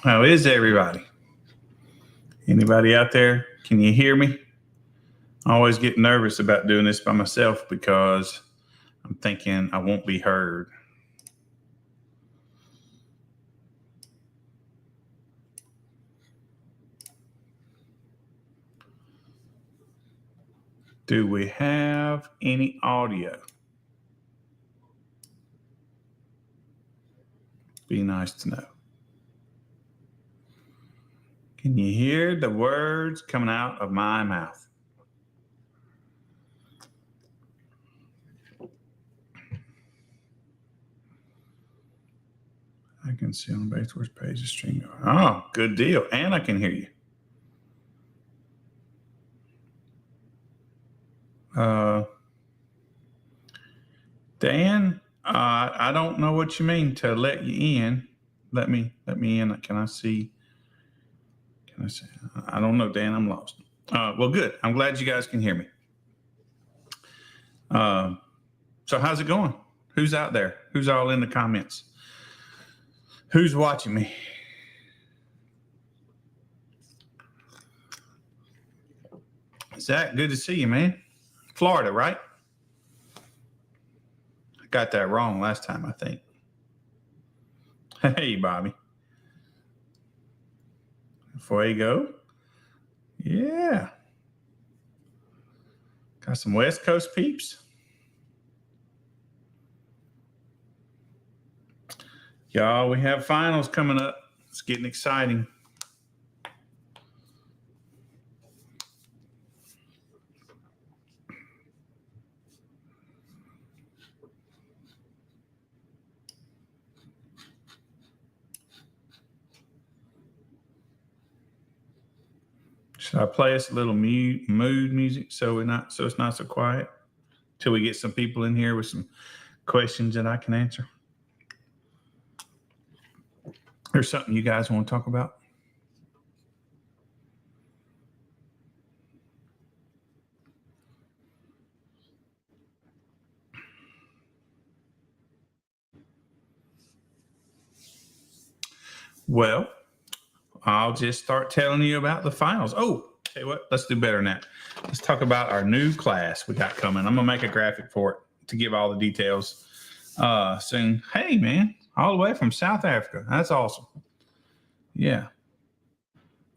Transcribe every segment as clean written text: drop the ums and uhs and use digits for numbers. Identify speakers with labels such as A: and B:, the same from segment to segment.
A: How is everybody? Anybody out there? Can you hear me? I always get nervous about doing this by myself because I'm thinking I won't be heard. Do we have any audio? Be nice to know. Can you hear the words coming out of my mouth? I can see on the Baseworks page the stream. Oh, good deal. And I can hear you. Dan, I don't know what you mean to let you in. Let me in. Can I see? I don't know, Dan. I'm lost. Well, good. I'm glad you guys can hear me. So how's it going? Who's out there? Who's all in the comments? Who's watching me? Zach, good to see you, man. Florida, right? I got that wrong last time, I think. Hey, Bobby. Fuego. Yeah. Got some West Coast peeps. Y'all, we have finals coming up. It's getting exciting. Should I play us a little mood music so it's not so quiet till we get some people in here with some questions that I can answer? There's something you guys want to talk about? Well, I'll just start telling you about the finals. Oh, tell you what, let's do better than that. Let's talk about our new class we got coming. I'm going to make a graphic for it to give all the details soon. Hey, man, all the way from South Africa. That's awesome. Yeah.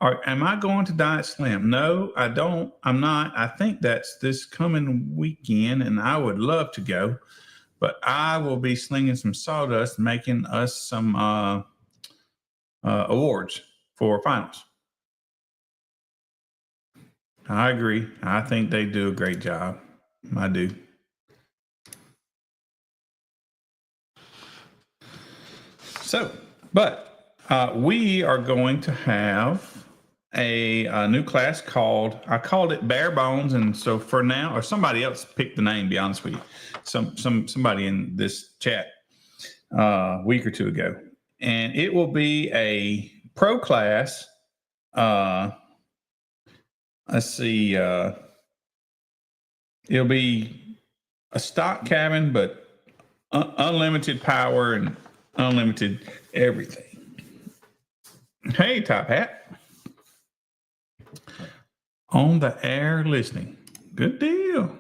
A: All right, am I going to Diet Slim? No, I don't. I'm not. I think that's this coming weekend, and I would love to go. But I will be slinging some sawdust, making us some awards for finals. I agree. I think they do a great job. I do. So, but we are going to have a new class I called it Bare Bones. And so for now, or somebody else picked the name, be honest with you. Somebody in this chat a week or two ago. And it will be a pro class. Let's see. It'll be a stock cabin, but unlimited power and unlimited everything. Hey, Top Hat. On the air listening. Good deal.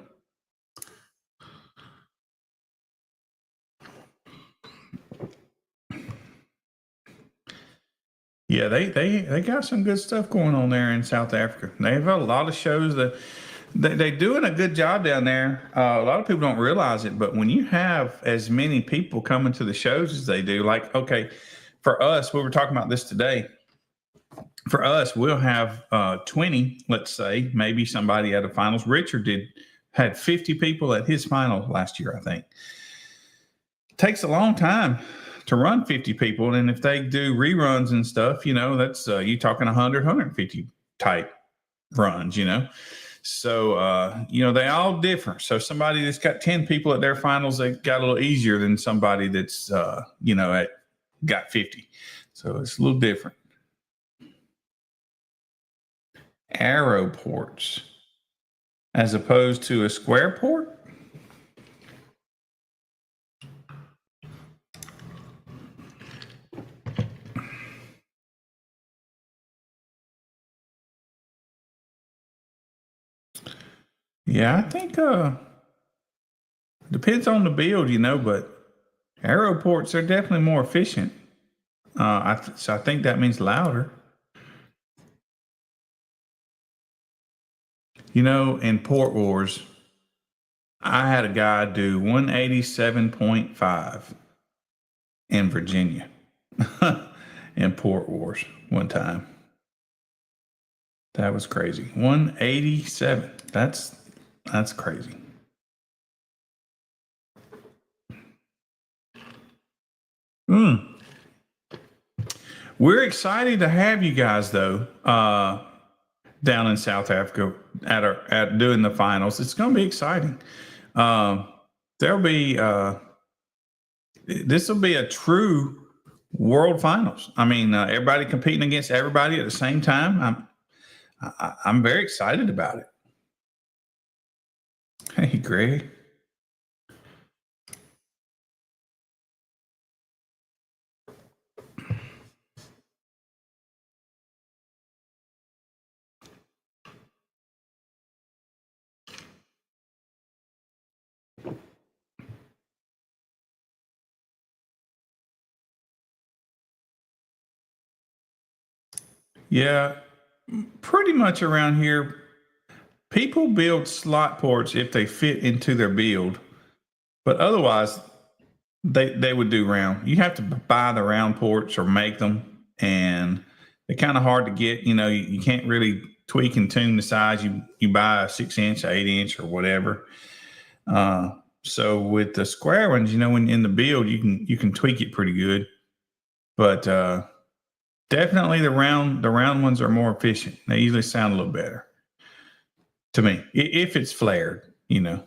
A: Yeah, they got some good stuff going on there in South Africa. They have a lot of shows that they're doing a good job down there. A lot of people don't realize it, but when you have as many people coming to the shows as they do, like, okay, for us, we were talking about this today. For us, we'll have 20, let's say, maybe somebody at a finals. Richard had 50 people at his final last year, I think. It takes a long time to run 50 people. And if they do reruns and stuff, that's you talking 100, 150 type runs, So, they all different. So somebody that's got 10 people at their finals, they got a little easier than somebody that's, got 50. So it's a little different. Arrow ports as opposed to a square port? Yeah, I think depends on the build, but aeroports are definitely more efficient. So I think that means louder. In Port Wars, I had a guy do 187.5 in Virginia in Port Wars one time. That was crazy. 187. That's crazy. We're excited to have you guys though, down in South Africa at doing the finals. It's going to be exciting. There'll be this will be a true world finals. I mean, everybody competing against everybody at the same time. I'm very excited about it. Hey, Greg. Yeah, pretty much around here, people build slot ports if they fit into their build, but otherwise, they would do round. You have to buy the round ports or make them, and they're kind of hard to get. You can't really tweak and tune the size. You buy a 6 inch, 8 inch, or whatever. So with the square ones, when in the build, you can tweak it pretty good, but definitely the round ones are more efficient. They usually sound a little better to me if it's flared. Well,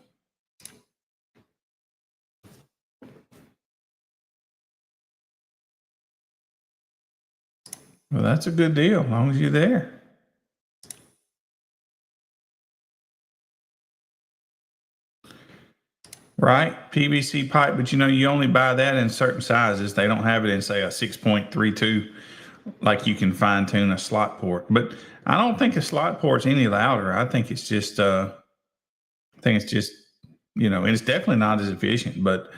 A: that's a good deal as long as you're there. Right, PVC pipe, but you only buy that in certain sizes. They don't have it in, say, a 6.32, like you can fine tune a slot port. But I don't think a slot port's any louder. I think it's just, and it's definitely not as efficient. But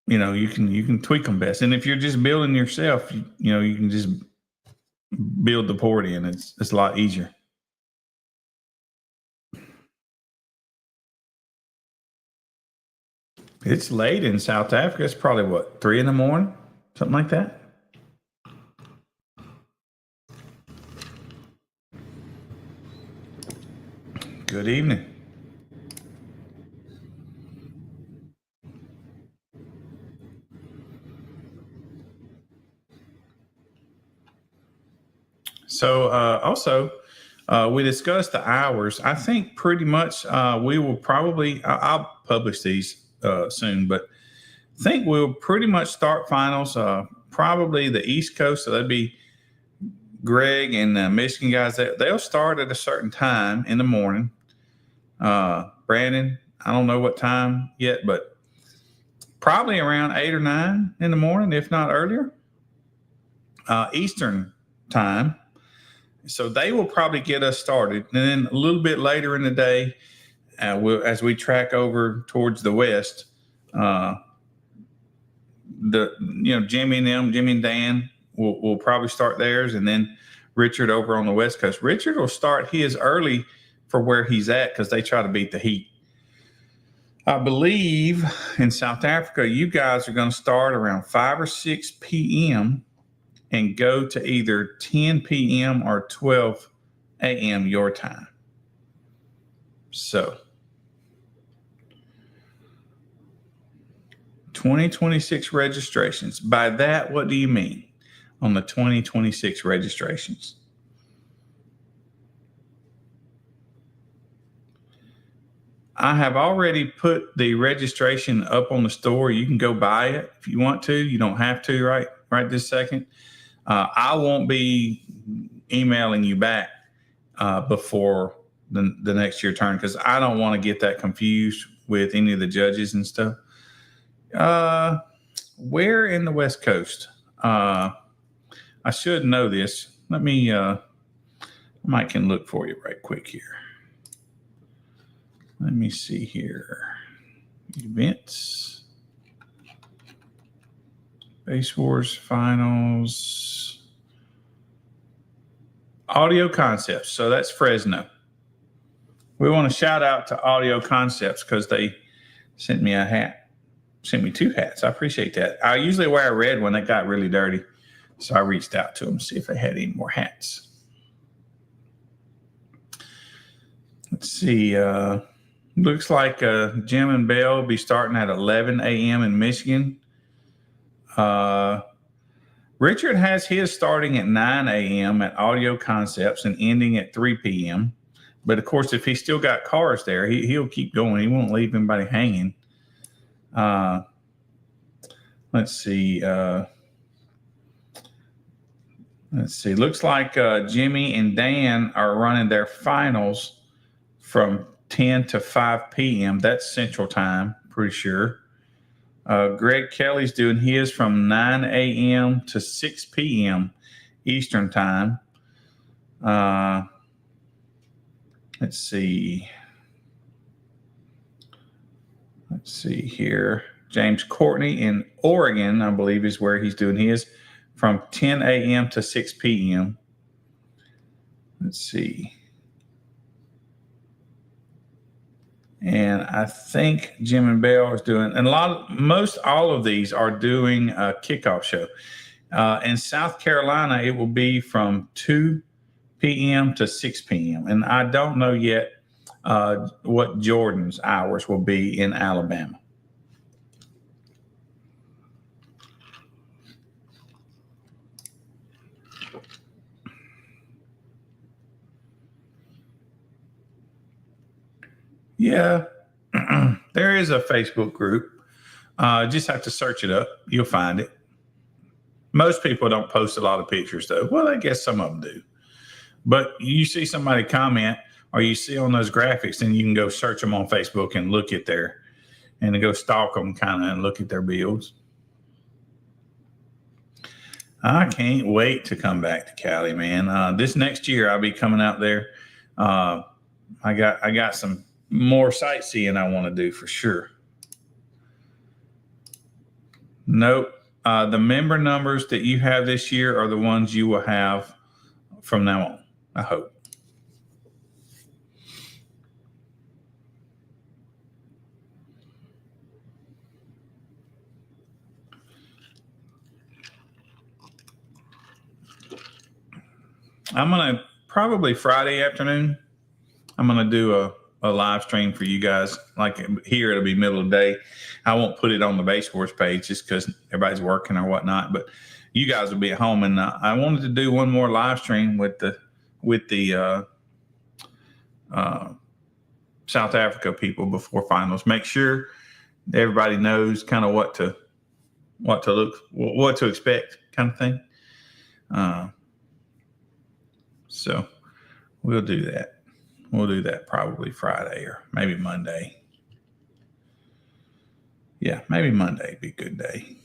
A: you can tweak them best. And if you're just building yourself, you can just build the port in. It's a lot easier. It's late in South Africa. It's probably what, 3 in the morning, something like that. Good evening. So also, we discussed the hours. I think pretty much we will probably. I'll publish these soon, but I think we'll pretty much start finals. Probably the East Coast, so that'd be Greg and the Michigan guys. They'll start at a certain time in the morning. Brandon, I don't know what time yet, but probably around 8 or 9 in the morning, if not earlier, Eastern time. So they will probably get us started. And then a little bit later in the day, as we track over towards the west, uh, Jimmy and Dan will probably start theirs, and then Richard over on the west coast. Richard will start his early for where he's at because they try to beat the heat. I believe in South Africa, you guys are going to start around 5 or 6 p.m. and go to either 10 p.m. or 12 a.m. your time. So 2026 registrations. By that, what do you mean on the 2026 registrations? I have already put the registration up on the store. You can go buy it if you want to. You don't have to right this second. I won't be emailing you back before the next year turn because I don't want to get that confused with any of the judges and stuff. Where in the West Coast? I should know this. Let me. I might can look for you right quick here. Let me see here. Events. Base Wars Finals. Audio Concepts. So that's Fresno. We want to shout out to Audio Concepts because they sent me a hat. Sent me 2 hats. I appreciate that. I usually wear a red one that got really dirty. So I reached out to them to see if they had any more hats. Let's see. Looks like Jim and Bell will be starting at 11 a.m. in Michigan. Richard has his starting at 9 a.m. at Audio Concepts and ending at 3 p.m. But of course, if he's still got cars there, he'll keep going. He won't leave anybody hanging. Let's see. Looks like Jimmy and Dan are running their finals from 10 to 5 p.m. That's Central Time, pretty sure. Greg Kelly's doing his from 9 a.m. to 6 p.m. Eastern Time. Let's see here. James Courtney in Oregon, I believe, is where he's doing his from 10 a.m. to 6 p.m. Let's see. And I think Jim and Bell is doing, and most all of these are doing a kickoff show. In South Carolina, it will be from 2 p.m. to 6 p.m. And I don't know yet what Jordan's hours will be in Alabama. Yeah, there is a Facebook group. Just have to search it up. You'll find it. Most people don't post a lot of pictures, though. Well, I guess some of them do. But you see somebody comment or you see on those graphics, then you can go search them on Facebook and look at their, and go stalk them kind of and look at their builds. I can't wait to come back to Cali, man. This next year I'll be coming out there. I got some more sightseeing I want to do for sure. Nope. The member numbers that you have this year are the ones you will have from now on, I hope. I'm going to probably Friday afternoon, I'm going to do a live stream for you guys. Like here, it'll be middle of the day. I won't put it on the Base Wars page just because everybody's working or whatnot, but you guys will be at home. And I wanted to do one more live stream with the South Africa people before finals. Make sure everybody knows kind of what to expect, kind of thing. So we'll do that. We'll do that probably Friday or maybe Monday. Yeah, maybe Monday would be a good day.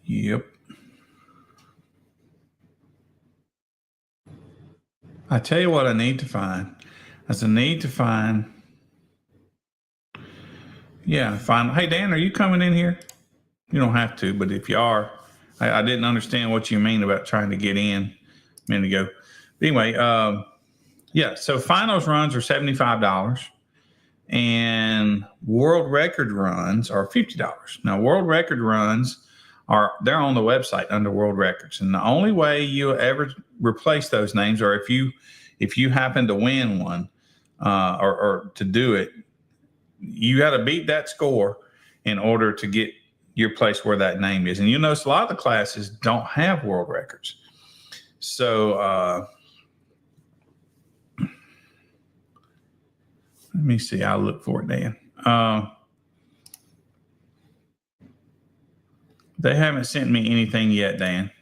A: Yep. I tell you what I need to find. Hey, Dan, are you coming in here? You don't have to, but if you are, I didn't understand what you mean about trying to get in a minute ago. But anyway, so finals runs are $75 and world record runs are $50. Now, world record runs they're on the website under world records. And the only way you'll ever replace those names are if you happen to win one or to do it, you got to beat that score in order to get your place where that name is. And you'll notice a lot of the classes don't have world records. So let me see. I'll look for it, Dan. They haven't sent me anything yet, Dan.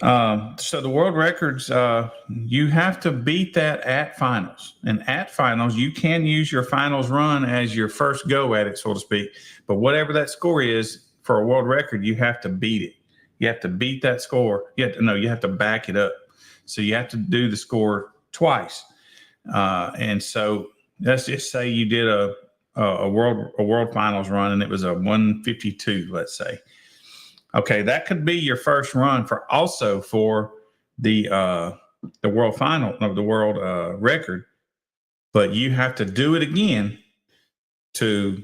A: So the world records, you have to beat that at finals. And at finals, you can use your finals run as your first go at it, so to speak. But whatever that score is for a world record, you have to beat it. You have to beat that score. You have to back it up. So you have to do the score twice. And so let's just say you did a world finals run and it was a 152, let's say. Okay, that could be your first run for the world final of the world record, but you have to do it again to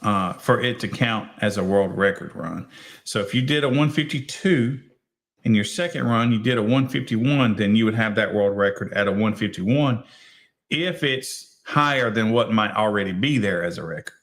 A: for it to count as a world record run. So if you did a 152 in your second run, you did a 151, then you would have that world record at a 151 if it's higher than what might already be there as a record.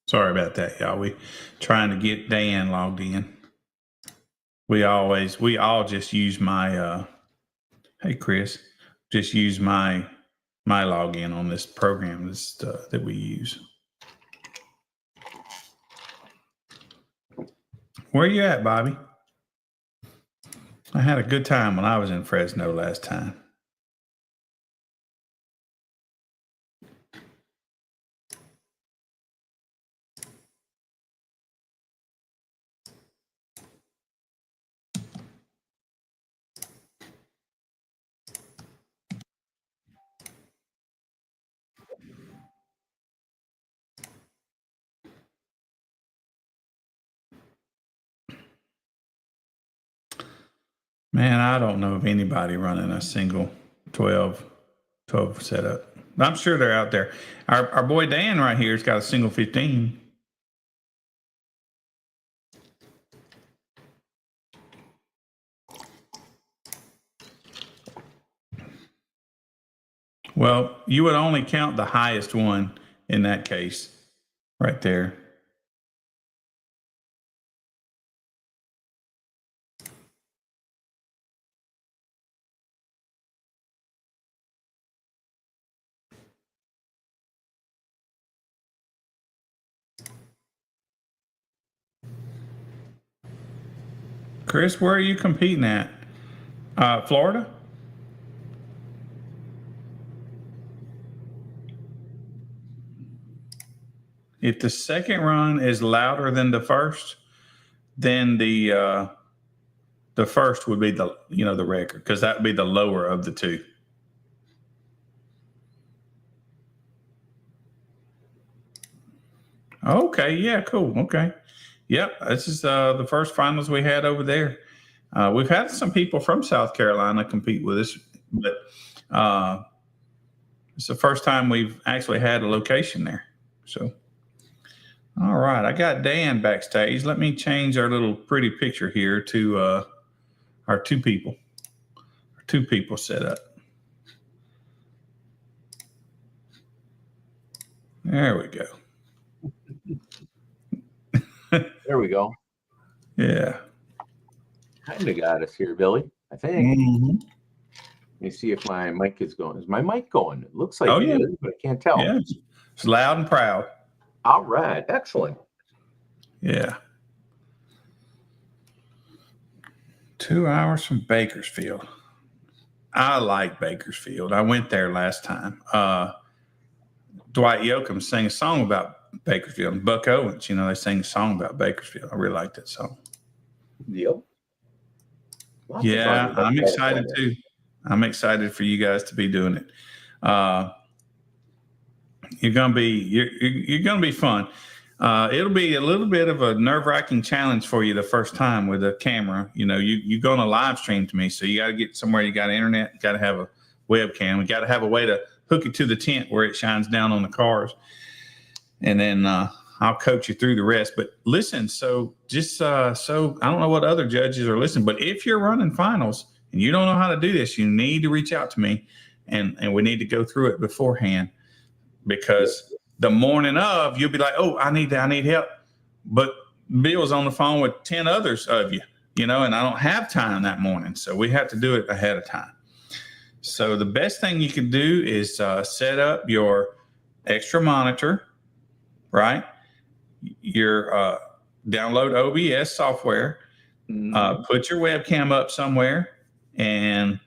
A: Sorry about that, y'all. We trying to get Dan logged in. We all just use my hey Chris, just use my login on this program that we use. Where you at, Bobby? I had a good time when I was in Fresno last time. Man, I don't know of anybody running a single 12 setup. I'm sure they're out there. Our boy Dan right here has got a single 15. Well, you would only count the highest one in that case, right there. Chris, where are you competing at? Florida? If the second run is louder than the first, then the first would be the record, because that would be the lower of the two. Okay, yeah, cool. Okay. Yep, this is the first finals we had over there. We've had some people from South Carolina compete with us, but it's the first time we've actually had a location there. So, all right, I got Dan backstage. Let me change our little pretty picture here to our two people set up. There we go.
B: There we go.
A: Yeah.
B: Kind of got us here, Billy, I think.
A: Mm-hmm.
B: Let me see if my mic is going. Is my mic going? It looks like
A: it
B: is, but I can't tell.
A: Yeah, it's loud and proud.
B: All right. Excellent.
A: Yeah. 2 hours from Bakersfield. I like Bakersfield. I went there last time. Dwight Yoakam sang a song about Bakersfield, and Buck Owens, they sang a song about Bakersfield. I really like that song.
B: Yep.
A: Yeah, I'm excited too. I'm excited for you guys to be doing it. You're gonna be fun. It'll be a little bit of a nerve-wracking challenge for you the first time with a camera. You're going to live stream to me, so you got to get somewhere. You got internet, got to have a webcam. We got to have a way to hook it to the tent where it shines down on the cars, and then I'll coach you through the rest. But listen, so I don't know what other judges are listening, but if you're running finals and you don't know how to do this, you need to reach out to me, and we need to go through it beforehand, because the morning of, you'll be like, oh, I need help. But Bill's on the phone with 10 others of you, and I don't have time that morning. So we have to do it ahead of time. So the best thing you can do is set up your extra monitor, right? Your download OBS software, put your webcam up somewhere, and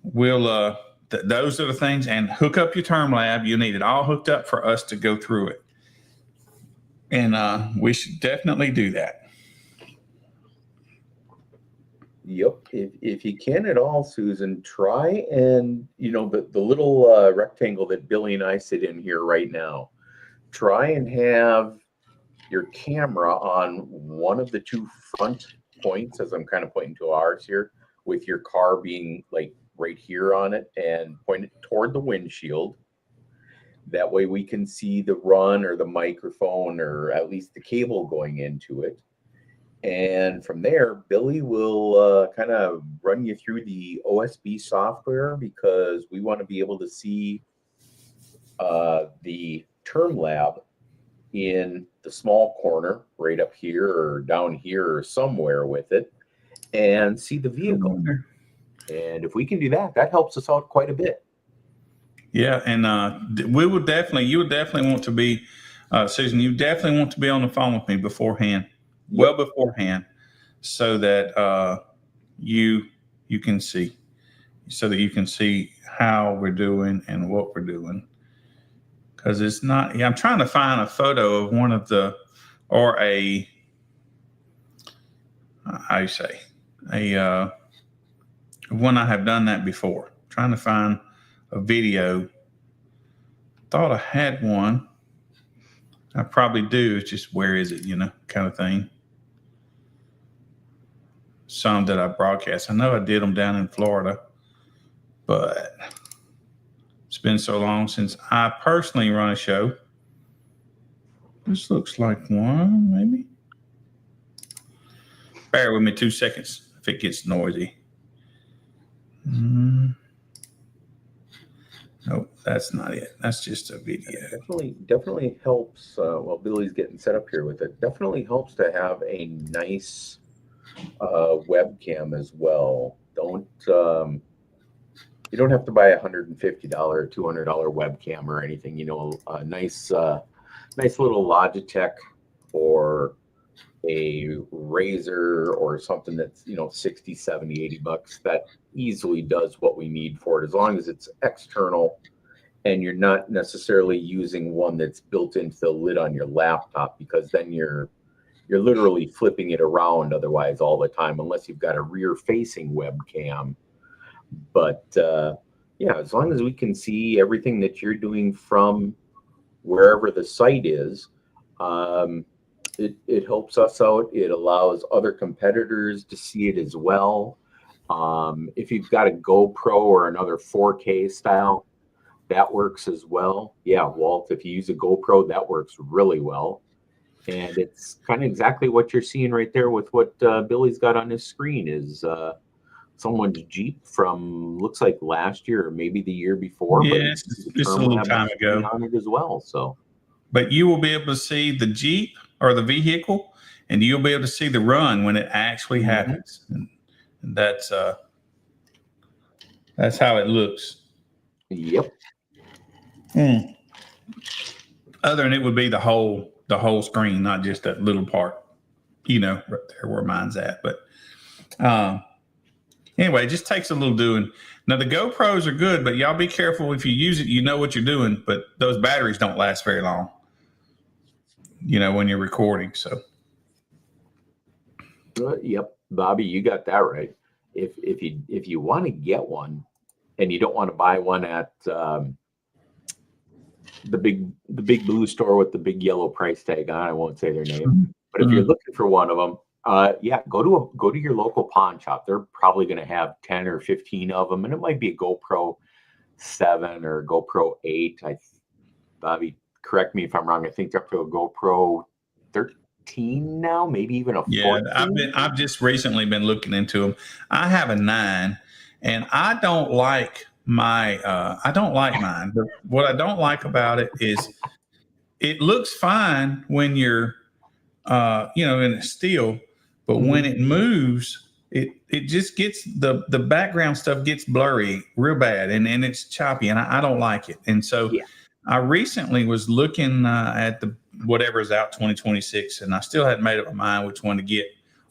A: we'll those are the things, and hook up your TermLab. You need it all hooked up for us to go through it. And we should definitely do that.
B: Yep. If you can at all, Susan, try and, the little rectangle that Billy and I sit in here right now, try and have your camera on one of the two front points, as I'm kind of pointing to ours here, with your car being like right here on it, and point it toward the windshield. That way we can see the run or the microphone, or at least the cable going into it. And from there, Billy will kind of run you through the OSB software, because we want to be able to see the TermLab in the small corner right up here or down here or somewhere with it, and see the vehicle. And if we can do that, that helps us out quite a bit.
A: Yeah, and you would definitely want to be, Susan, you definitely want to be on the phone with me beforehand, well beforehand, so that you can see, how we're doing and what we're doing. Because it's not, I'm trying to find a photo of one of the, or a, when I have done that before. Trying to find a video. Thought I had one. I probably do. It's just, where is it, kind of thing. Some that I broadcast. I know I did them down in Florida, but it's been so long since I personally run a show. This looks like one, maybe. Bear with me 2 seconds if it gets noisy. Nope, that's not it. That's just a video.
B: Definitely helps. While Billy's getting set up here with it, definitely helps to have a nice webcam as well. You don't have to buy $150 or $200 webcam or anything. A nice little Logitech or a Razer or something that's 60, 70, 80 bucks, that easily does what we need for it, as long as it's external and you're not necessarily using one that's built into the lid on your laptop, because then you're literally flipping it around otherwise all the time, unless you've got a rear facing webcam. But yeah, as long as we can see everything that you're doing from wherever the site is, it helps us out. It allows other competitors to see it as well. If you've got a GoPro or another 4K style, that works as well. Yeah, Walt, if you use a GoPro, that works really well. And it's kind of exactly what you're seeing right there with what Billy's got on his screen is someone's Jeep from, looks like last year or maybe the year before.
A: Yeah, it's just a little time ago.
B: On it as well, so.
A: But you will be able to see the Jeep or the vehicle, and you'll be able to see the run when it actually happens. And that's how it looks.
B: Yep.
A: Other than it would be the whole screen, not just that little part, right there where mine's at. But anyway, it just takes a little doing. Now the GoPros are good, but y'all be careful if you use it. You know what you're doing, but those batteries don't last very long. When you're recording. So.
B: Yep, Bobby, you got that right. If you want to get one, and you don't want to buy one at the big blue store with the big yellow price tag on. I won't say their name,
A: Mm-hmm.
B: but if you're looking for one of them, yeah, go to your local pawn shop. They're probably going to have 10 or 15 of them, and it might be a GoPro 7 or GoPro 8. Bobby, correct me if I'm wrong. I think they're up to a GoPro 13 now, maybe even a 14.
A: I've just recently been looking into them. I have a 9, and I don't like mine. But what I don't like about it is it looks fine when you're in a still, but when it moves, it just gets the background stuff gets blurry real bad, and it's choppy, and I don't like it. And so I recently was looking at the whatever is out 2026, and I still hadn't made up my mind which one to get,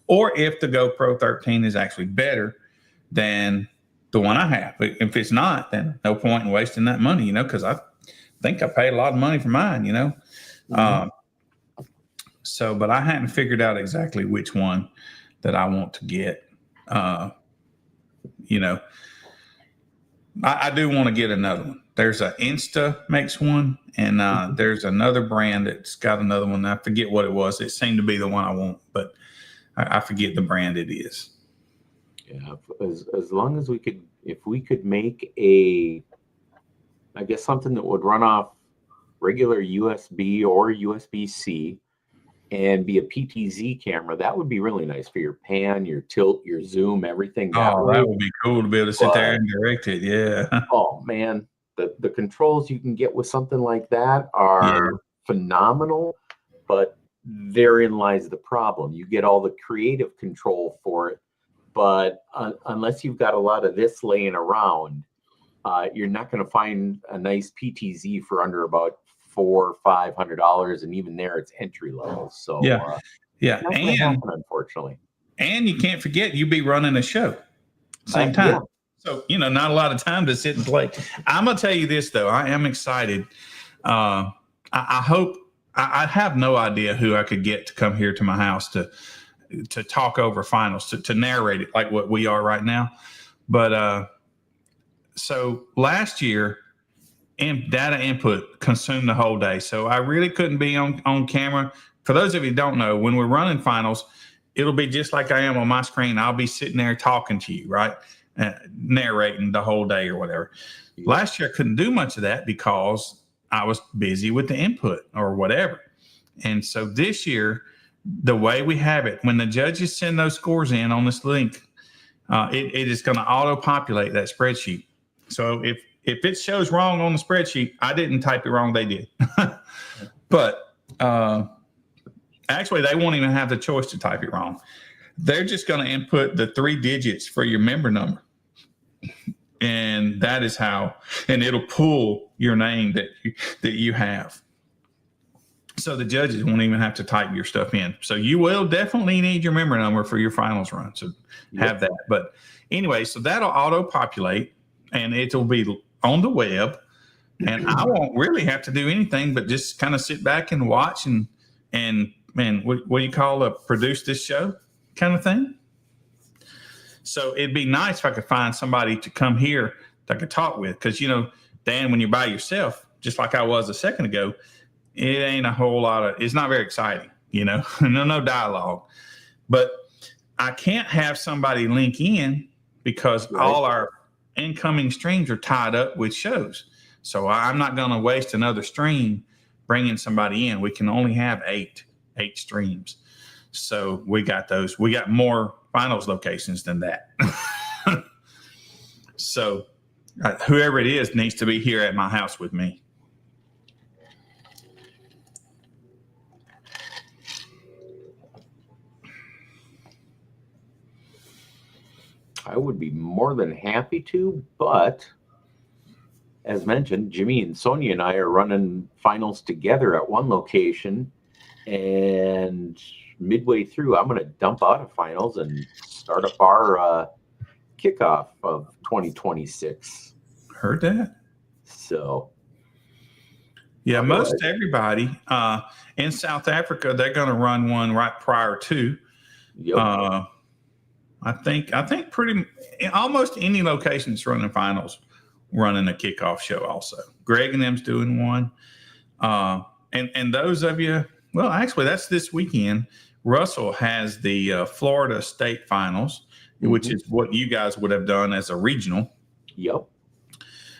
A: or if the GoPro 13 is actually better than the one I have. But if it's not, then no point in wasting that money, because I think I paid a lot of money for mine, So, but I hadn't figured out exactly which one that I want to get. I do want to get another one. There's a Insta makes one, and there's another brand that's got another one. I forget what it was. It seemed to be the one I want, but I forget the brand it is.
B: Yeah, as long as if we could make I guess something that would run off regular USB or USB-C and be a PTZ camera, that would be really nice for your pan, your tilt, your zoom, everything.
A: That would be cool to be able to sit there and direct it. Yeah.
B: Oh man, the controls you can get with something like that are phenomenal, but therein lies the problem. You get all the creative control for it, but unless you've got a lot of this laying around, you're not going to find a nice PTZ for under about $400 or $500, and even there it's entry level. So and unfortunately,
A: and you can't forget you be running a show same time. So not a lot of time to sit and play. I'm gonna tell you this though, I am excited. I hope I have no idea who I could get to come here to my house to talk over finals, to narrate it like what we are right now. But so last year, data input consumed the whole day. So I really couldn't be on camera. For those of you who don't know, when we're running finals, it'll be just like I am on my screen. I'll be sitting there talking to you, right? Narrating the whole day or whatever. Last year, I couldn't do much of that because I was busy with the input or whatever. And so this year, the way we have it, when the judges send those scores in on this link, it is going to auto-populate that spreadsheet. So if it shows wrong on the spreadsheet, I didn't type it wrong, they did. But actually, they won't even have the choice to type it wrong. They're just going to input the 3 digits for your member number. And that is how, and it'll pull your name that you have. So the judges won't even have to type your stuff in. So you will definitely need your member number for your finals run. So have that. But anyway, so that'll auto-populate, and it'll be on the web, and I won't really have to do anything but just kind of sit back and watch and what do you call produce this show kind of thing. So it'd be nice if I could find somebody to come here that I could talk with, because Dan, when you're by yourself, just like I was a second ago, it ain't a whole lot of, it's not very exciting, no dialogue. But I can't have somebody link in because all our incoming streams are tied up with shows. So I'm not going to waste another stream bringing somebody in. We can only have eight streams. So we got more finals locations than that. So whoever it is needs to be here at my house with me.
B: I would be more than happy to, but as mentioned, Jimmy and Sonia and I are running finals together at one location, and midway through, I'm going to dump out of finals and start up our kickoff of 2026.
A: Heard that.
B: So,
A: yeah, most everybody in South Africa, they're going to run one right prior to.
B: Yep.
A: I think pretty almost any location that's running finals running a kickoff show also. Greg and them's doing one. And those of you, well, actually, that's this weekend. Russell has the Florida State Finals, which is what you guys would have done as a regional.
B: Yep.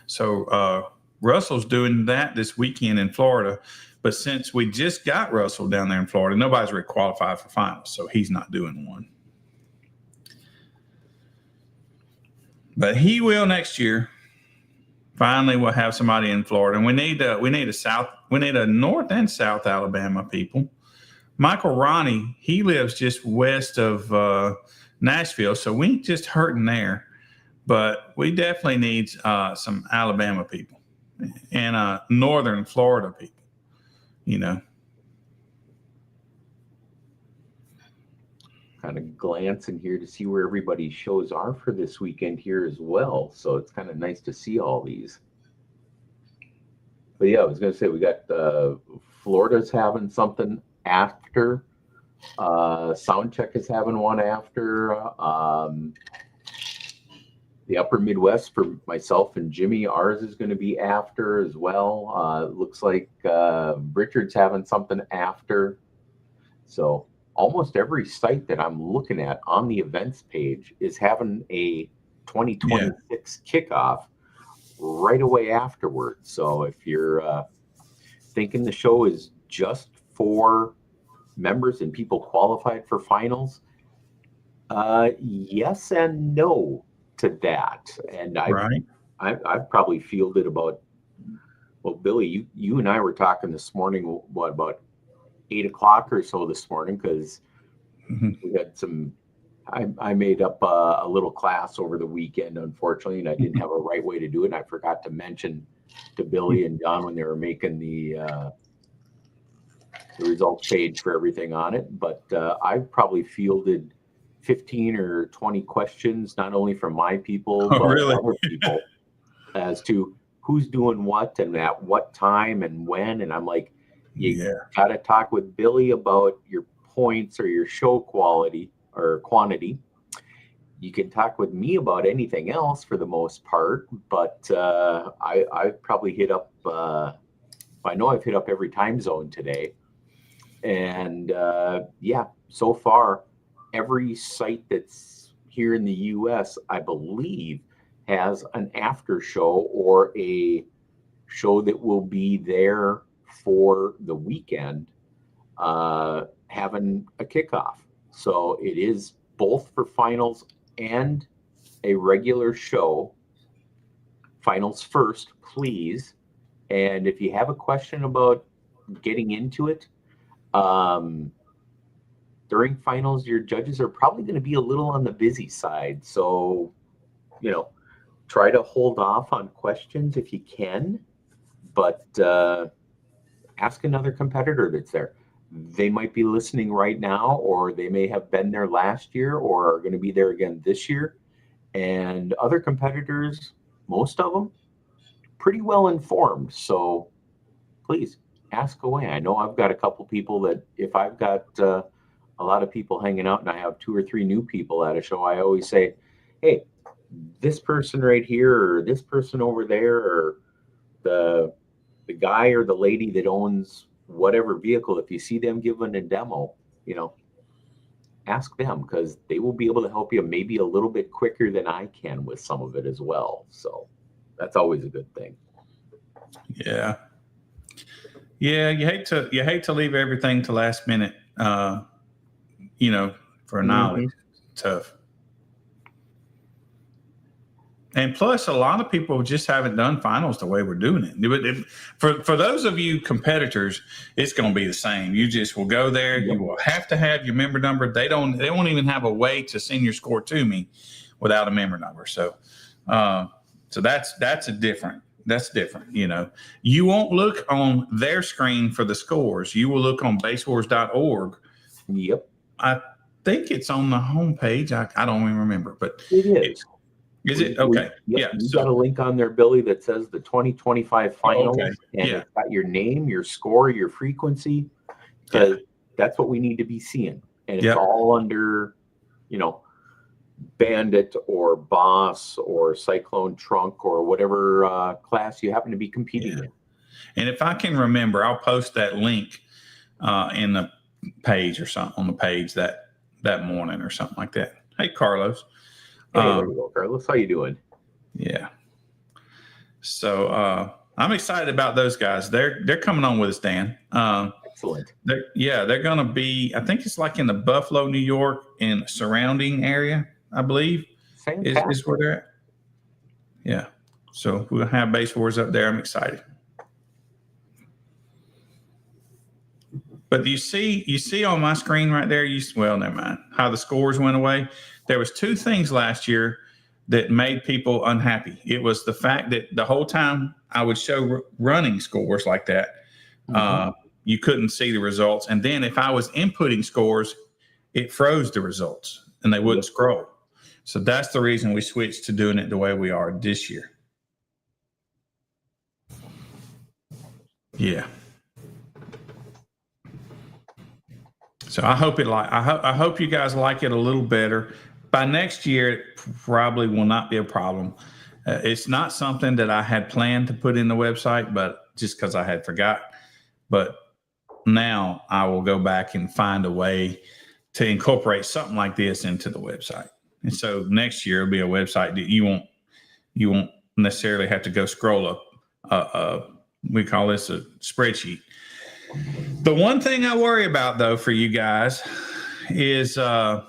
A: So Russell's doing that this weekend in Florida. But since we just got Russell down there in Florida, nobody's really qualified for finals, so he's not doing one. But he will next year. Finally, we'll have somebody in Florida, and we need a North and South Alabama people. Michael Ronnie, he lives just west of Nashville, so we ain't just hurting there. But we definitely need some Alabama people and Northern Florida people.
B: Kind of glancing here to see where everybody's shows are for this weekend here as well. So it's kind of nice to see all these. But yeah, I was going to say we got Florida's having something after. Soundcheck is having one after. The Upper Midwest for myself and Jimmy, ours is going to be after as well. It looks like Richard's having something after. So almost every site that I'm looking at on the events page is having a 2026 kickoff right away afterwards. So if you're thinking the show is just for members and people qualified for finals, yes and no to that. And I've probably fielded about, well, Billy, you and I were talking this morning, what, about 8 o'clock or so this morning, because we had some, I made up a little class over the weekend, unfortunately, and I didn't have a right way to do it. And I forgot to mention to Billy and John when they were making the results page for everything on it. But I've probably fielded 15 or 20 questions, not only from my people, but other people, as to who's doing what and at what time and when. And I'm like, you got to talk with Billy about your points or your show quality or quantity. You can talk with me about anything else for the most part, but I've probably hit up, I know I've hit up every time zone today. And so far, every site that's here in the US, I believe, has an after show or a show that will be there for the weekend, having a kickoff. So it is both for finals and a regular show. Finals first, please. And if you have a question about getting into it, during finals, your judges are probably going to be a little on the busy side. So, try to hold off on questions if you can, but ask another competitor that's there. They might be listening right now, or they may have been there last year or are going to be there again this year. And other competitors, most of them, pretty well informed. So please ask away. I know I've got a couple people that if I've got a lot of people hanging out and I have 2 or 3 new people at a show, I always say, hey, this person right here or this person over there or the guy or the lady that owns whatever vehicle, if you see them giving a demo, ask them, because they will be able to help you maybe a little bit quicker than I can with some of it as well. So that's always a good thing.
A: Yeah. Yeah, you hate to leave everything to last minute, for knowledge. Tough. And plus, a lot of people just haven't done finals the way we're doing it. For those of you competitors, it's going to be the same. You just will go there. Yep. You will have to have your member number. They won't even have a way to send your score to me without a member number. So that's different. You won't look on their screen for the scores. You will look on basewars.org.
B: Yep.
A: I think it's on the homepage. I don't even remember, but
B: it is.
A: Is it? Okay.
B: Yeah. You got a link on there, Billy, that says the 2025 finals.
A: Okay.
B: And it's got your name, your score, your frequency. Because that's what we need to be seeing. And it's all under, Bandit or Boss or Cyclone Trunk or whatever class you happen to be competing in.
A: And if I can remember, I'll post that link in the page or something on the page that morning or something like that. Hey, Carlos.
B: Hey, there you go, Carlos. How you doing?
A: Yeah. So I'm excited about those guys. They're coming on with us, Dan.
B: Excellent.
A: They're going to be. I think it's like in the Buffalo, New York, and surrounding area. I believe is where they're at. Yeah. So we'll have Base Wars up there. I'm excited. But you see on my screen right there, well, never mind, how the scores went away. There was two things last year that made people unhappy. It was the fact that the whole time I would show running scores like that, you couldn't see the results. And then if I was inputting scores, it froze the results and they wouldn't scroll. So that's the reason we switched to doing it the way we are this year. Yeah. So I hope I hope you guys like it a little better. By next year, it probably will not be a problem. It's not something that I had planned to put in the website, but just because I had forgot. But now I will go back and find a way to incorporate something like this into the website. And so next year it'll be a website that you won't necessarily have to go scroll up. We call this a spreadsheet. The one thing I worry about, though, for you guys is the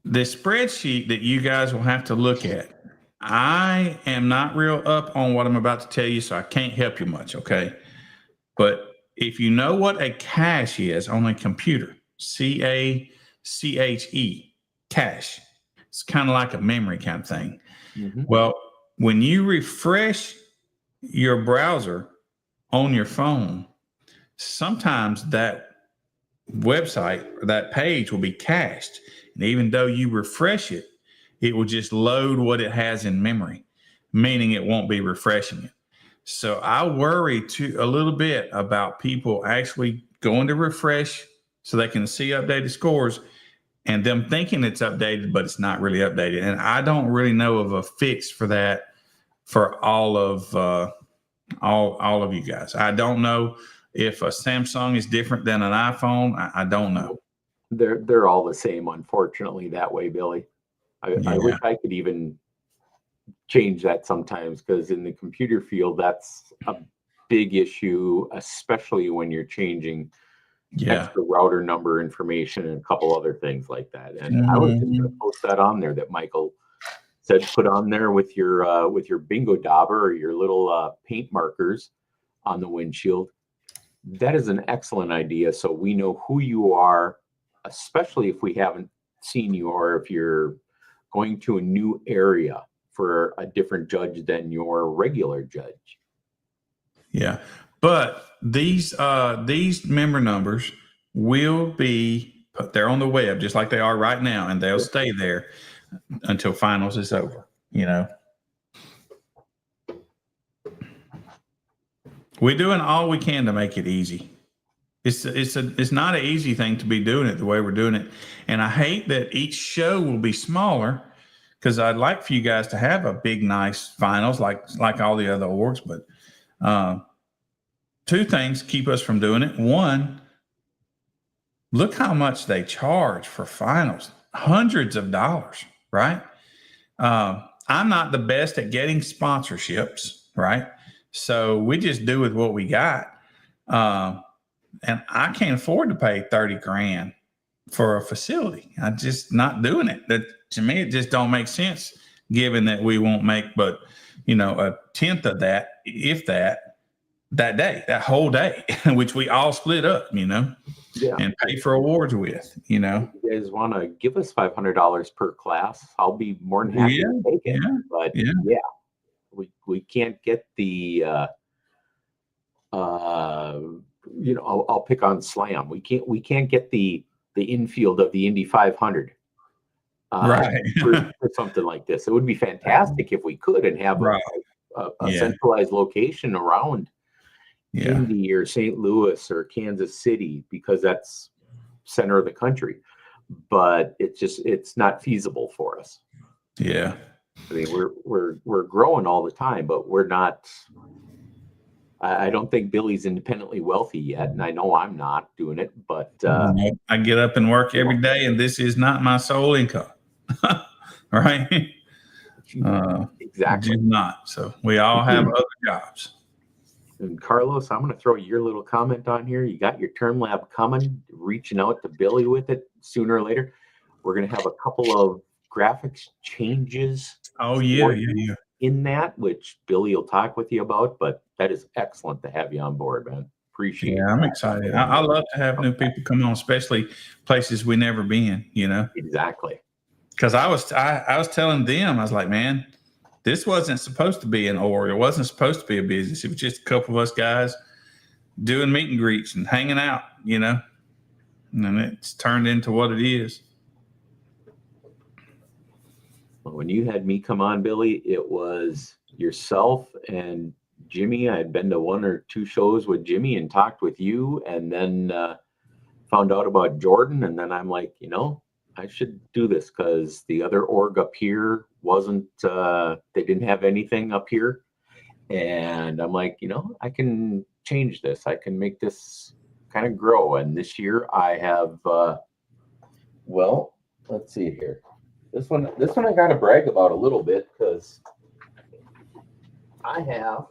A: spreadsheet that you guys will have to look at. I am not real up on what I'm about to tell you, so I can't help you much, okay? But if you know what a cache is on a computer, CACHE, cache, it's kind of like a memory kind of thing. Mm-hmm. Well, when you refresh your browser on your phone, sometimes that website or that page will be cached. And even though you refresh it, it will just load what it has in memory, meaning it won't be refreshing it. So I worry a little bit about people actually going to refresh so they can see updated scores and them thinking it's updated, but it's not really updated. And I don't really know of a fix for that for all of you guys. I don't know if a Samsung is different than an iPhone. I don't know.
B: They're all the same, unfortunately, that way, Billy. I wish I could even change that sometimes, because in the computer field, that's a big issue, especially when you're changing extra router number information and a couple other things like that. And I was just going to post that on there that Michael said put on there with your bingo dauber or your little paint markers on the windshield. That is an excellent idea, so we know who you are, especially if we haven't seen you or if you're going to a new area for a different judge than your regular judge.
A: Yeah, but these member numbers will be put there on the web just like they are right now, and they'll stay there until finals is over. You know, we're doing all we can to make it easy. It's not an easy thing to be doing it the way we're doing it, and I hate that each show will be smaller, because I'd like for you guys to have a big, nice finals like all the other awards. But two things keep us from doing it. One, look how much they charge for finals, hundreds of dollars, right? I'm not the best at getting sponsorships, right? So we just do with what we got. And I can't afford to pay $30,000 for a facility. I'm just not doing it. That, to me, it just don't make sense, given that we won't make but a tenth of that, if that day, that whole day, which we all split up, and pay for awards with. If you
B: guys want to give us $500 per class, I'll be more than happy to take it. But we can't get the I'll pick on Slam. We can't get the infield of the Indy 500
A: right
B: for something like this. It would be fantastic if we could and have a centralized location around Indy or St. Louis or Kansas City, because that's center of the country. But it's not feasible for us.
A: Yeah.
B: I mean, we're growing all the time, but we're not. I don't think Billy's independently wealthy yet, and I know I'm not doing it. But
A: Nope. I get up and work every day, and this is not my sole income, right?
B: exactly.
A: Just not. So we all have other jobs.
B: And Carlos, I'm going to throw your little comment on here. You got your term lab coming, reaching out to Billy with it sooner or later. We're going to have a couple of graphics changes.
A: Oh yeah, yeah.
B: In that, which Billy will talk with you about, but that is excellent to have you on board, man. Appreciate it.
A: Yeah, I'm excited. I love to have new people come on, especially places we never been,
B: Exactly.
A: Because I was telling them, I was like, man, this wasn't supposed to be an org. It wasn't supposed to be a business. It was just a couple of us guys doing meet and greets and hanging out, and it's turned into what it is.
B: When you had me come on, Billy, it was yourself and Jimmy. I had been to 1 or 2 shows with Jimmy and talked with you, and then found out about Jordan. And then I'm like, I should do this because the other org up here wasn't, they didn't have anything up here. And I'm like, I can change this. I can make this kind of grow. And this year I have, well, let's see here. This one I got to brag about a little bit because I have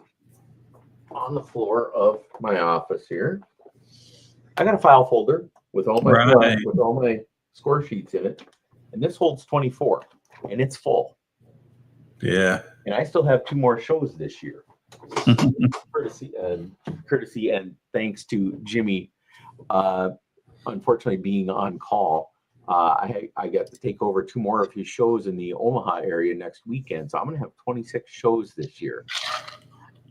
B: on the floor of my office here, I got a file folder with all my score sheets in it, and this holds 24, and it's full.
A: Yeah.
B: And I still have 2 more shows this year. courtesy and thanks to Jimmy, unfortunately being on call. I got to take over 2 more of his shows in the Omaha area next weekend. So I'm going to have 26 shows this year.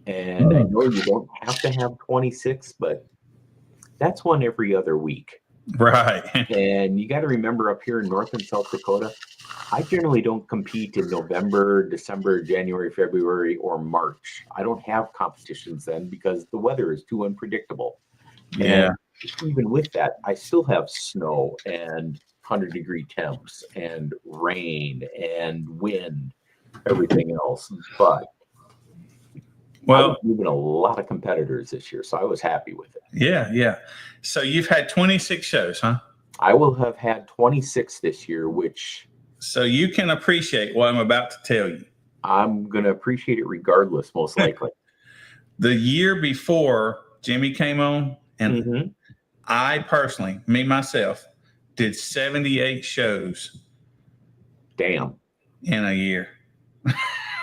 B: And I know you don't have to have 26, but that's one every other week.
A: Right.
B: And you got to remember up here in North and South Dakota, I generally don't compete in November, December, January, February, or March. I don't have competitions then because the weather is too unpredictable.
A: Yeah.
B: And even with that, I still have snow and 100-degree temps and rain and wind, everything else. But I was moving a lot of competitors this year, so I was happy with it.
A: Yeah, yeah. So you've had 26 shows, huh?
B: I will have had 26 this year, which...
A: So you can appreciate what I'm about to tell you.
B: I'm going to appreciate it regardless, most likely.
A: The year before Jimmy came on, and I personally, myself, did 78 shows.
B: Damn.
A: In a year.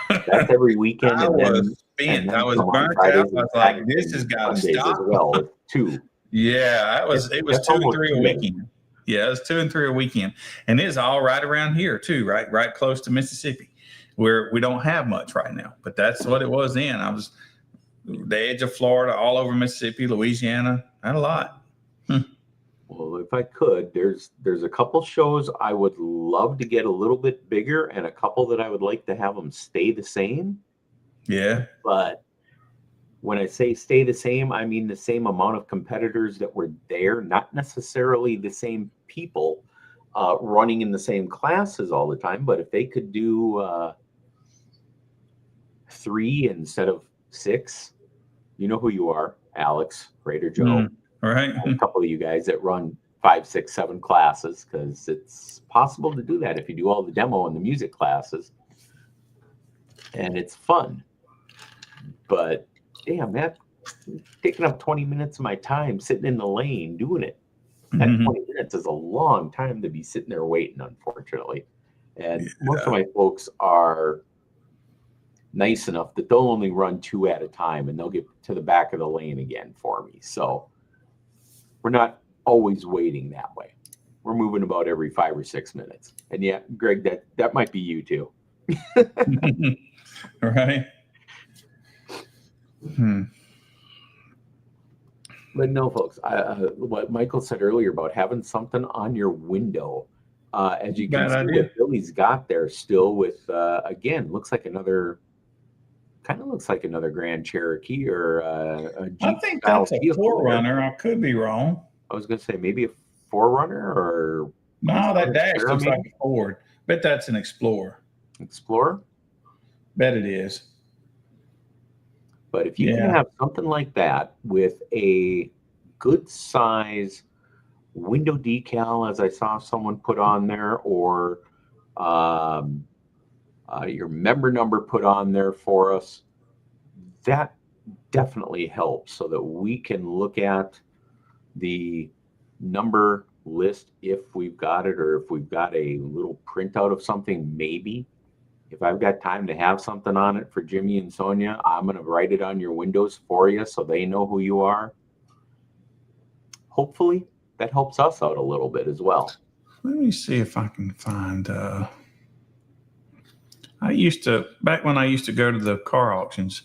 B: That's every weekend.
A: I was burnt out. I was like, this has got to stop.
B: As well, 2.
A: Yeah, it was 2 and 3 a weekend. Yeah, it was 2 and 3 a weekend. And it's all right around here too, right close to Mississippi, where we don't have much right now. But that's what it was then. I was the edge of Florida, all over Mississippi, Louisiana. I had a lot.
B: Well, if I could, there's a couple shows I would love to get a little bit bigger, and a couple that I would like to have them stay the same.
A: Yeah.
B: But when I say stay the same, I mean the same amount of competitors that were there, not necessarily the same people running in the same classes all the time. But if they could do 3 instead of 6, you know who you are, Alex, Raider Joe.
A: Right.
B: A couple of you guys that run 5, 6, 7 classes, because it's possible to do that if you do all the demo and the music classes. And it's fun. But damn, that taking up 20 minutes of my time sitting in the lane doing it. That 20 minutes is a long time to be sitting there waiting, unfortunately. And most of my folks are nice enough that they'll only run 2 at a time, and they'll get to the back of the lane again for me. So we're not always waiting that way. We're moving about every 5 or 6 minutes. And yeah, Greg, that might be you too.
A: Right.
B: But no, folks, what Michael said earlier about having something on your window, as you can see what Billy's got there still with, again, looks like another Grand Cherokee or a Jeep.
A: I think that's a 4Runner. I could be wrong.
B: I was going to say maybe a 4Runner or...
A: No, that dash looks like a Ford. Bet that's an Explorer.
B: Explorer?
A: Bet it is.
B: But if you can have something like that with a good size window decal, as I saw someone put on there, or your member number put on there for us, that definitely helps so that we can look at the number list if we've got it, or if we've got a little printout of something. Maybe if I've got time to have something on it for Jimmy and Sonia, I'm going to write it on your windows for you so they know who you are. Hopefully that helps us out a little bit as well.
A: Let me see if I can find, back when I used to go to the car auctions,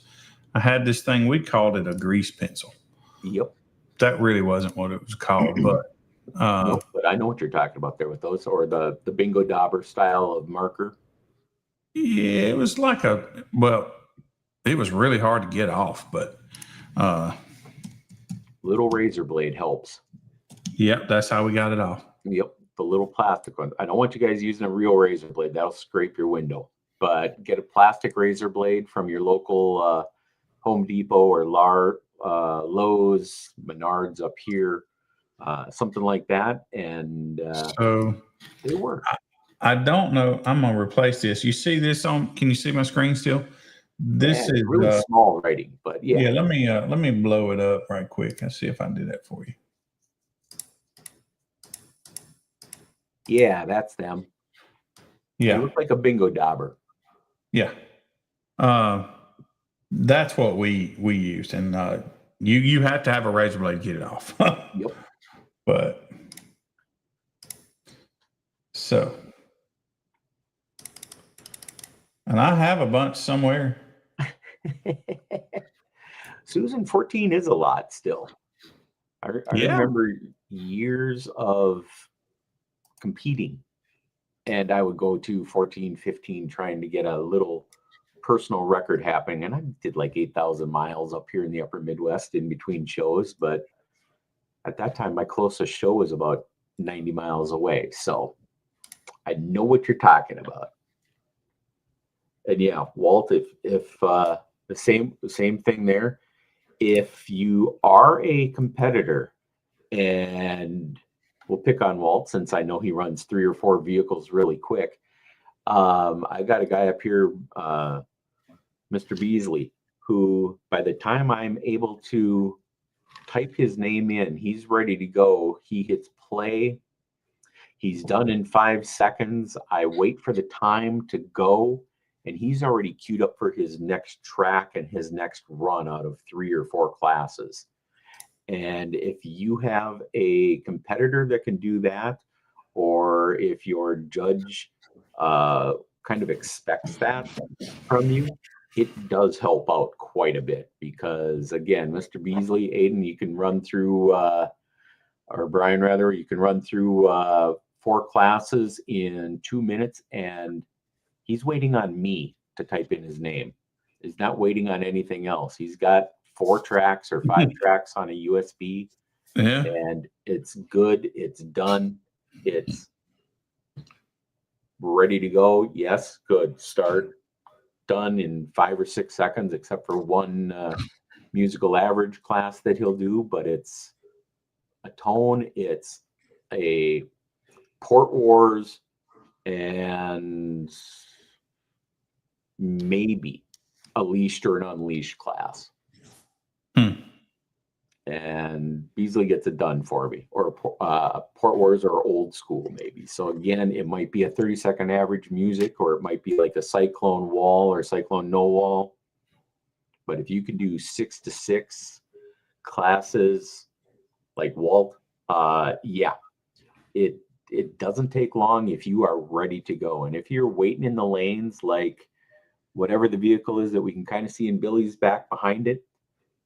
A: I had this thing, we called it a grease pencil.
B: Yep.
A: That really wasn't what it was called, but
B: no, but I know what you're talking about there with those, or the bingo dauber style of marker.
A: Yeah, it was like it was really hard to get off, but
B: little razor blade helps.
A: Yep, that's how we got it off.
B: Yep, the little plastic one. I don't want you guys using a real razor blade. That'll scrape your window. But get a plastic razor blade from your local Home Depot or Lowe's, Menards up here, something like that, and
A: so
B: they work.
A: I don't know. I'm gonna replace this. You see this on? Can you see my screen still? This is
B: really small writing, but yeah.
A: Yeah, let me blow it up right quick and see if I can do that for you.
B: Yeah, that's them.
A: Yeah,
B: they look like a bingo dauber.
A: Yeah, that's what we used, and you have to have a razor blade to get it off.
B: Yep.
A: But so, and I have a bunch somewhere.
B: Susan, 14 is a lot still. I remember years of competing, and I would go to 14, 15 trying to get a little personal record happening, and I did like 8,000 miles up here in the upper Midwest in between shows, but at that time my closest show was about 90 miles away, so I know what you're talking about. And yeah, Walt, if the same thing there, if you are a competitor, and we'll pick on Walt since I know he runs 3 or 4 vehicles really quick. I got a guy up here, Mr. Beasley, who by the time I'm able to type his name in, he's ready to go. He hits play. He's done in 5 seconds. I wait for the time to go, and he's already queued up for his next track and his next run out of 3 or 4 classes. And if you have a competitor that can do that, or if your judge kind of expects that from you, it does help out quite a bit, because again, Mr. Beasley, Aiden, you can run through, or Brian rather, you can run through 4 classes in 2 minutes, and he's waiting on me to type in his name. He's not waiting on anything else. He's got 4 tracks or 5 tracks on a USB, and it's good. It's done. It's ready to go. Yes, good. Start. Done in 5 or 6 seconds, except for one musical average class that he'll do, but it's a tone, it's a Port Wars, and maybe a leashed or an unleashed class. And Beasley gets it done for me, or Port Wars or old school maybe. So again, it might be a 30-second average music, or it might be like a Cyclone wall or Cyclone no wall. But if you can do 6 to 6 classes like Walt, yeah, it doesn't take long if you are ready to go. And if you're waiting in the lanes, like whatever the vehicle is that we can kind of see in Billy's back behind it,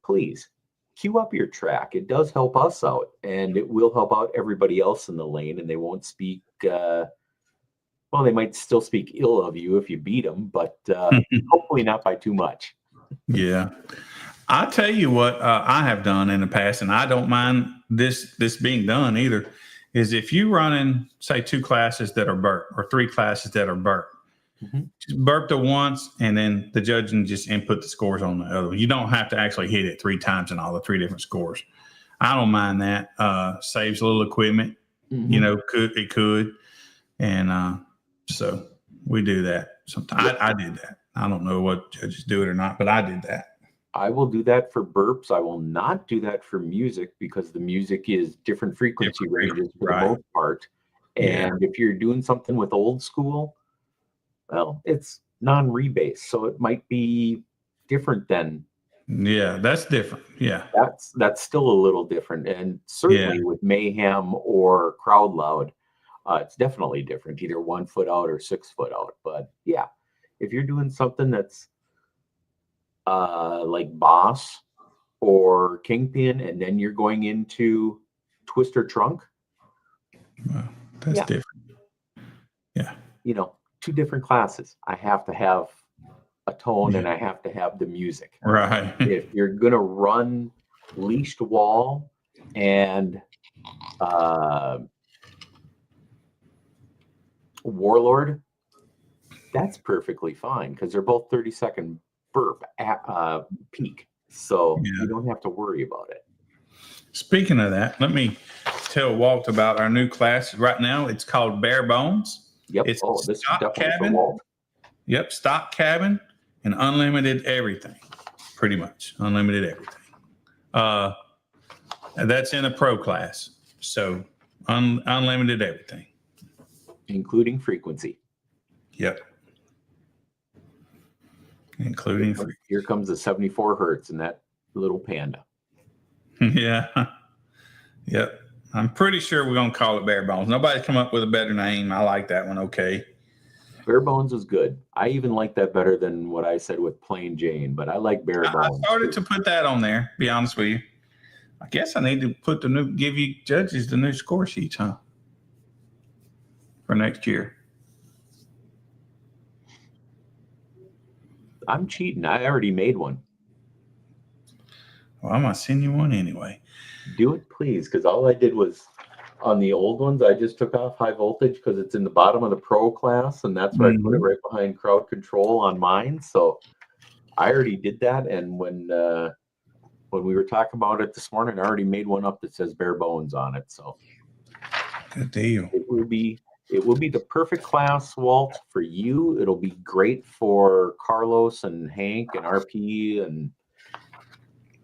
B: please queue up your track. It does help us out, and it will help out everybody else in the lane, and they won't speak, well, they might still speak ill of you if you beat them, but hopefully not by too much.
A: Yeah. I'll tell you what I have done in the past, and I don't mind this being done either, is if you run in, say, 2 classes that are burnt or 3 classes that are burnt, Just burp the once, and then the judge can just input the scores on the other one. You don't have to actually hit it 3 times in all the 3 different scores. I don't mind that. Saves a little equipment. You know, it could. And so we do that sometimes. I did that. I don't know what judges do it or not, but I did that.
B: I will do that for burps. I will not do that for music because the music is different frequency ranges for the most part. And if you're doing something with old school, well, it's non-rebase, so it might be different than.
A: Yeah, that's different. Yeah,
B: that's still a little different, and certainly with Mayhem or Crowd Loud, it's definitely different, either 1 foot out or 6 foot out. But yeah, if you're doing something that's like Boss or Kingpin, and then you're going into Twister Trunk,
A: well, that's different. Yeah,
B: 2 different classes. I have to have a tone and I have to have the music.
A: Right.
B: If you're gonna run Leashed Wall and Warlord, that's perfectly fine because they're both 30-second burp at peak, so you don't have to worry about it.
A: Speaking of that, let me tell Walt about our new class. Right now, it's called Bare Bones.
B: Yep.
A: It's
B: this
A: stock
B: is definitely
A: cabin.
B: for Walt.
A: Yep, stock cabin and unlimited everything. Pretty much unlimited everything. And that's in a pro class, so unlimited everything,
B: including frequency.
A: Yep. Including frequency.
B: Here comes the 74 hertz and that little panda.
A: Yeah. Yep. I'm pretty sure we're going to call it Bare Bones. Nobody's come up with a better name. I like that one. Okay.
B: Bare Bones is good. I even like that better than what I said with Plain Jane, but I like Bare Bones.
A: I started to put that on there, be honest with you. I guess I need to put give you judges the new score sheets, huh? For next year.
B: I'm cheating. I already made one.
A: Well, I'm going to send you one anyway.
B: Do it, please, because all I did was on the old ones, I just took off high voltage because it's in the bottom of the pro class, and that's where I put it right behind crowd control on mine. So I already did that, and when we were talking about it this morning, I already made one up that says Bare Bones on it. So
A: good deal.
B: It will be the perfect class, Walt, for you. It'll be great for Carlos and Hank and RP, and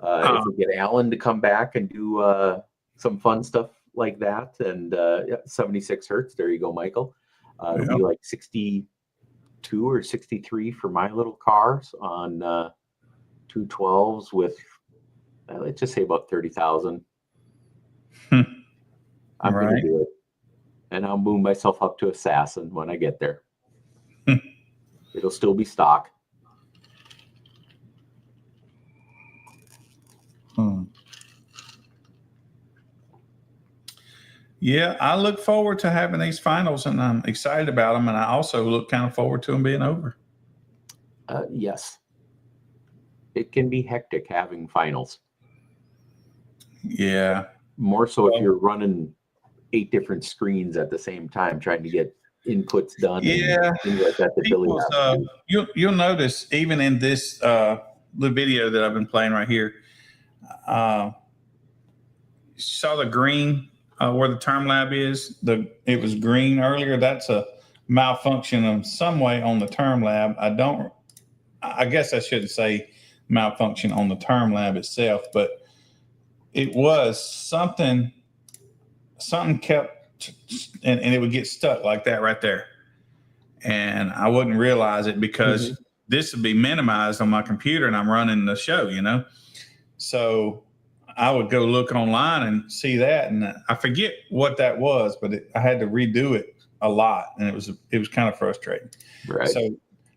B: if we get Alan to come back and do some fun stuff like that, and 76 hertz. There you go, Michael. It'll be like 62 or 63 for my little cars on 212s with, let's just say about 30,000. I'm going to do it. And I'll move myself up to Assassin when I get there. It'll still be stock.
A: Yeah, I look forward to having these finals, and I'm excited about them. And I also look kind of forward to them being over.
B: Yes. It can be hectic having finals.
A: Yeah.
B: More so if you're running 8 different screens at the same time, trying to get inputs done.
A: Yeah.
B: And things like that
A: you'll notice even in this the video that I've been playing right here, saw the green where the term lab is. It was green earlier. That's a malfunction in some way on the term lab. I guess I shouldn't say malfunction on the term lab itself, but it was something kept, and it would get stuck like that right there. And I wouldn't realize it because this would be minimized on my computer and I'm running the show, So I would go look online and see that. And I forget what that was, but I had to redo it a lot. And it was kind of frustrating.
B: Right.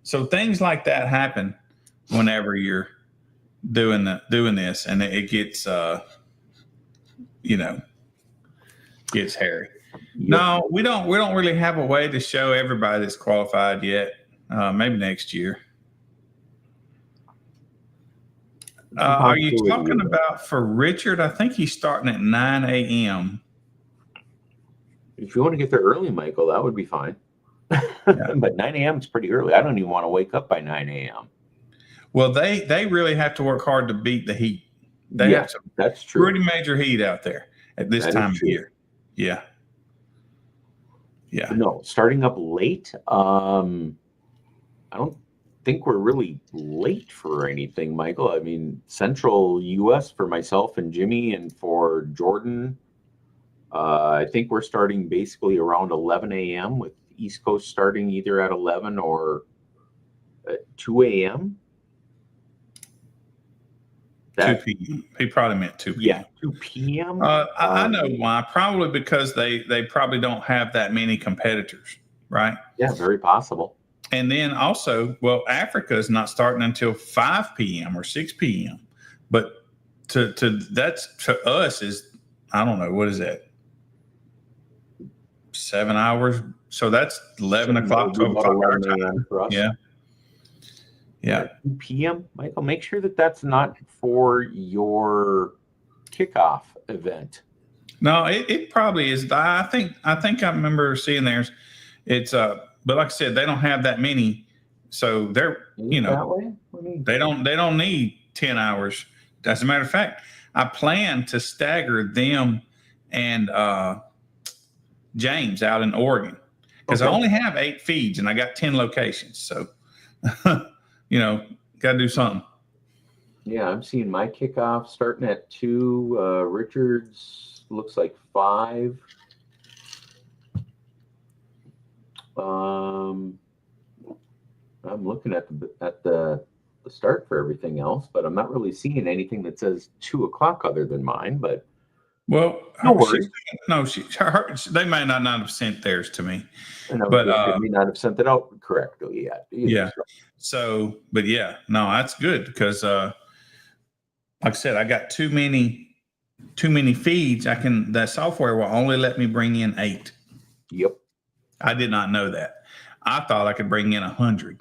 A: So things like that happen whenever you're doing this, and it gets, gets hairy. Yep. No, we don't really have a way to show everybody that's qualified yet. Maybe next year. Are you talking about for Richard? I think he's starting at 9 a.m.
B: If you want to get there early, Michael, that would be fine. But 9 a.m. is pretty early. I don't even want to wake up by 9 a.m.
A: Well, they really have to work hard to beat the heat. They
B: Yeah,
A: have some
B: that's true.
A: pretty major heat out there at this
B: That is
A: time of
B: true.
A: year. Yeah. Yeah.
B: No, starting up late. I don't think we're really late for anything, Michael. I mean, Central US for myself and Jimmy, and for Jordan, I think we're starting basically around 11 a.m. with East Coast starting either at 11 or at 2 a.m.
A: 2 p.m. He probably meant 2 p.m.
B: Yeah, 2 p.m.
A: I know why. Probably because they probably don't have that many competitors, right?
B: Yeah, very possible.
A: And then also, well, Africa is not starting until 5 p.m. or 6 p.m. But to that's to us is, I don't know, what is that? 7 hours. So that's 11 o'clock, 12 o'clock our
B: 11 a.m.
A: time.
B: for us.
A: Yeah. Yeah.
B: 2 p.m. Michael, make sure that that's not for your kickoff event.
A: No, it probably is. I think I remember seeing theirs. It's but like I said, they don't have that many, so they're
B: That way?
A: they don't need 10 hours. As a matter of fact, I plan to stagger them and James out in Oregon because I
B: Okay.
A: only have 8 feeds and I got 10 locations. So got to do something.
B: Yeah, I'm seeing my kickoff starting at 2. Richards looks like 5. I'm looking at the start for everything else, but I'm not really seeing anything that says 2 o'clock other than mine. But
A: Well,
B: no worries.
A: They may not have sent theirs to me,
B: But they may not have sent it out correctly yet. Either.
A: Yeah. So, but yeah, no, that's good because, like I said, I got too many feeds. That software will only let me bring in 8.
B: Yep.
A: I did not know that. I thought I could bring in 100,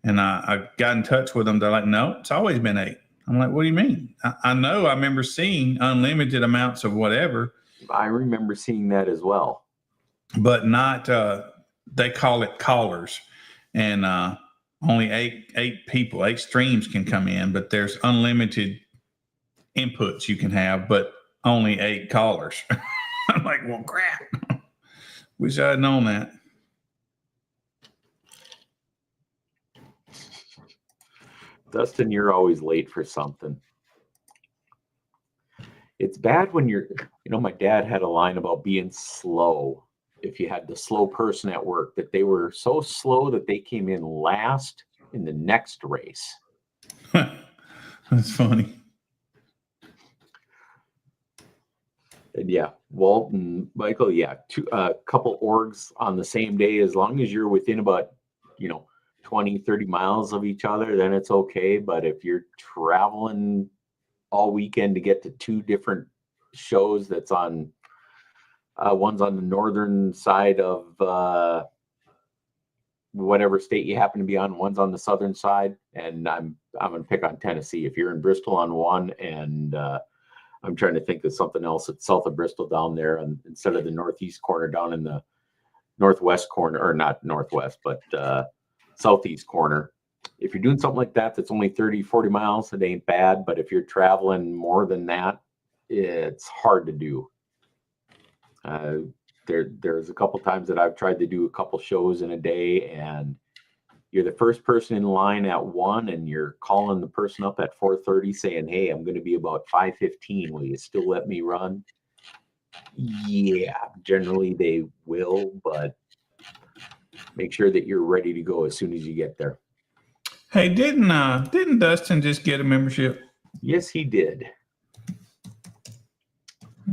A: and I got in touch with them. They're like, no, it's always been 8. I'm like, what do you mean? I know. I remember seeing unlimited amounts of whatever.
B: I remember seeing that as well,
A: but not. They call it callers, and only 8 streams can come in, but there's unlimited inputs you can have, but only 8 callers. I'm like, well, crap. Wish I had known that.
B: Dustin, you're always late for something. It's bad when my dad had a line about being slow. If you had the slow person at work, that they were so slow that they came in last in the next race.
A: That's funny.
B: And yeah, Walt and Michael, yeah, a couple orgs on the same day, as long as you're within about, 20, 30 miles of each other, then it's okay. But if you're traveling all weekend to get to 2 different shows, that's on one's on the northern side of whatever state you happen to be on, one's on the southern side, and I'm going to pick on Tennessee. If you're in Bristol on one, and I'm trying to think of something else that's south of Bristol down there, and instead of the northeast corner, down in the northwest corner, or not northwest, but southeast corner. If you're doing something like that, that's only 30, 40 miles, it ain't bad. But if you're traveling more than that, it's hard to do. There's a couple times that I've tried to do a couple shows in a day, and you're the first person in line at 1, and you're calling the person up at 4:30 saying, hey, I'm going to be about 5:15. Will you still let me run? Yeah, generally they will, but make sure that you're ready to go as soon as you get there.
A: Hey, didn't Dustin just get a membership?
B: Yes, he did.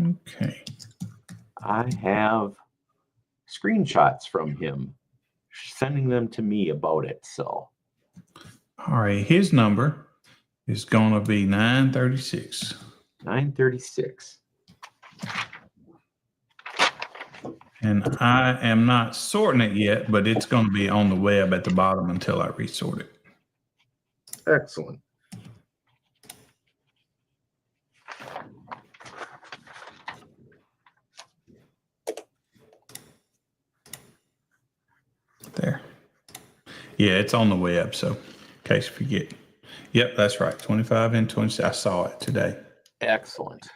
A: Okay.
B: I have screenshots from him sending them to me about it. So,
A: all right, his number is going to be 936.
B: 936.
A: And I am not sorting it yet, but it's going to be on the web at the bottom until I resort it.
B: Excellent.
A: There. Yeah, it's on the web. So, in case you forget. Yep, that's right. 25 and 26. I saw it today.
B: Excellent.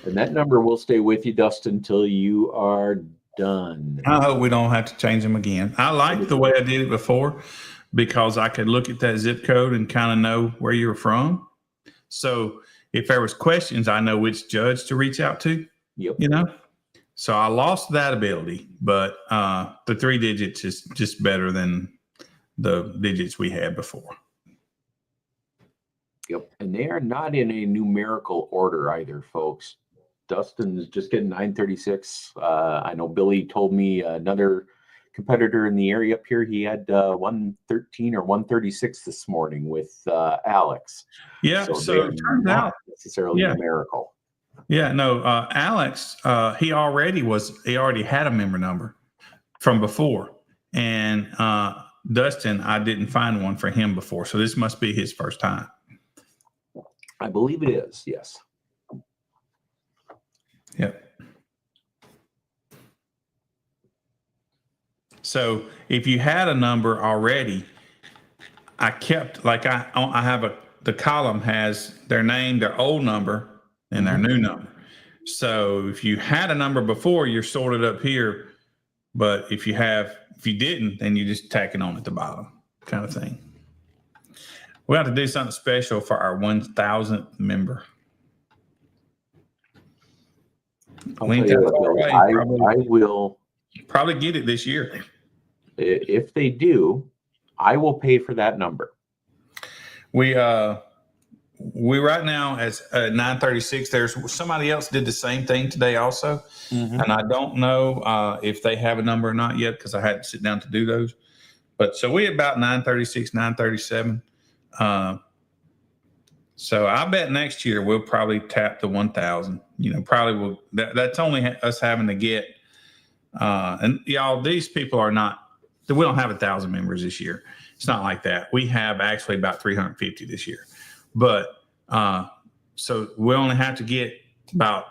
B: And that number will stay with you, Dustin, until you are done.
A: I hope we don't have to change them again. I like the way I did it before because I could look at that zip code and kind of know where you're from. So if there was questions, I know which judge to reach out to.
B: Yep.
A: You know, so I lost that ability, but the 3 digits is just better than the digits we had before.
B: Yep. And they are not in a numerical order either, folks. Dustin's just getting 936. I know Billy told me another competitor in the area up here, he had 113 or 136 this morning with Alex.
A: Yeah, so it turns out
B: necessarily numerical.
A: Yeah, no, Alex, he already had a member number from before, and Dustin, I didn't find one for him before, so this must be his first time.
B: I believe it is, yes.
A: Yep. So if you had a number already, I kept I have the column has their name, their old number, and their new number. So if you had a number before, you're sorted up here. But if you didn't, then you just tack it on at the bottom, kind of thing. We have to do something special for our 1,000th member.
B: I will
A: probably get it this year.
B: If they do, I will pay for that number.
A: We right now as 936. There's somebody else did the same thing today also, and I don't know if they have a number or not yet because I had to sit down to do those. But so we about 936, 937. So I bet next year we'll probably tap the 1,000. You know, probably will. That's only us having to get. And y'all, these people are not. We don't have 1,000 members this year. It's not like that. We have actually about 350 this year. But so we only have to get about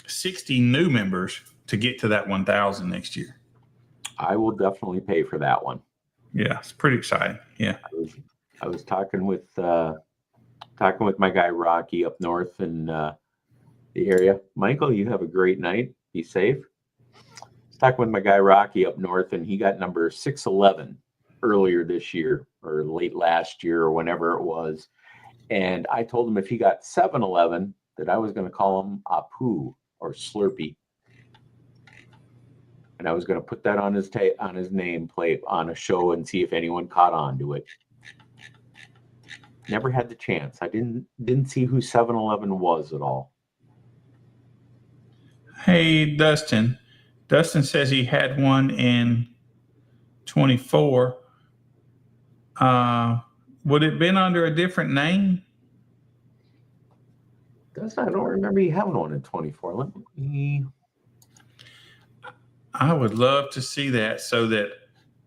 A: 60 new members to get to that 1,000 next year.
B: I will definitely pay for that one.
A: Yeah, it's pretty exciting. Yeah,
B: I was talking with my guy Rocky up north in the area. Michael, you have a great night. Be safe. I was talking with my guy Rocky up north, and he got number 611 earlier this year or late last year or whenever it was. And I told him if he got 711, that I was going to call him Apu or Slurpee. And I was going to put that on his nameplate on a show and see if anyone caught on to it. Never had the chance. I didn't see who 711 was at all.
A: Hey, Dustin. Dustin says he had one in 24. Would it have been under a different name?
B: Dustin, I don't remember you having one in 24. Let me.
A: I would love to see that so that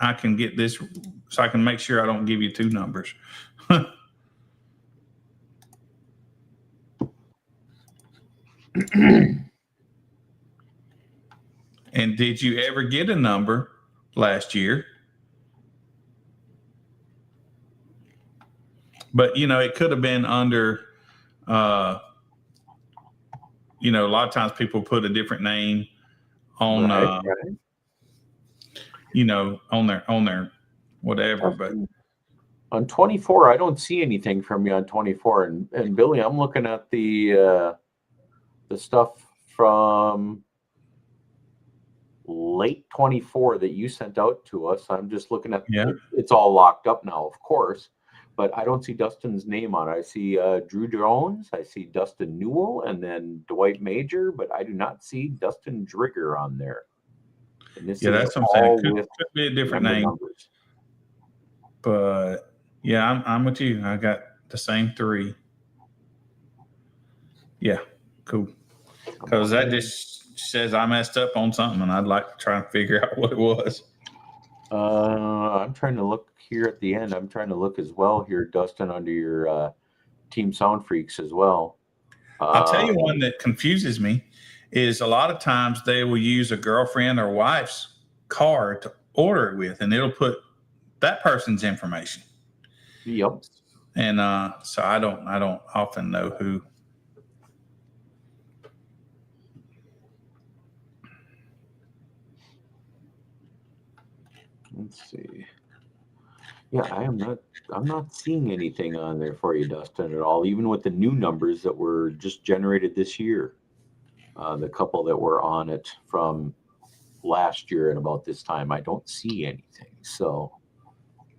A: I can get this, so I can make sure I don't give you two numbers. And did you ever get a number last year? But, you know, it could have been under, you know, a lot of times people put a different name on,
B: right.
A: you know, on their whatever. But
B: on 24, I don't see anything from you on 24. And Billy, I'm looking at the stuff from late 24 that you sent out to us. I'm just looking at it's all locked up now, of course, but I don't see Dustin's name on it. I see Drew Jones, I see Dustin Newell, and then Dwight Major, but I do not see Dustin Drigger on there. And this
A: that's what I'm saying. Could be a different name.
B: Numbers.
A: But yeah, I'm with you. I got the same three. Yeah, cool. Because that just says I messed up on something, and I'd like to try and figure out what it was.
B: I'm trying to look here at the end. I'm trying to look as well here, Dustin, under your Team Sound Freaks as well.
A: I'll tell you one that confuses me is a lot of times they will use a girlfriend or wife's card to order it with, and it'll put that person's information.
B: Yep.
A: And so I don't often know who.
B: Let's see. Yeah, I'm not seeing anything on there for you, Dustin, at all. Even with the new numbers that were just generated this year, the couple that were on it from last year at about this time, I don't see anything. So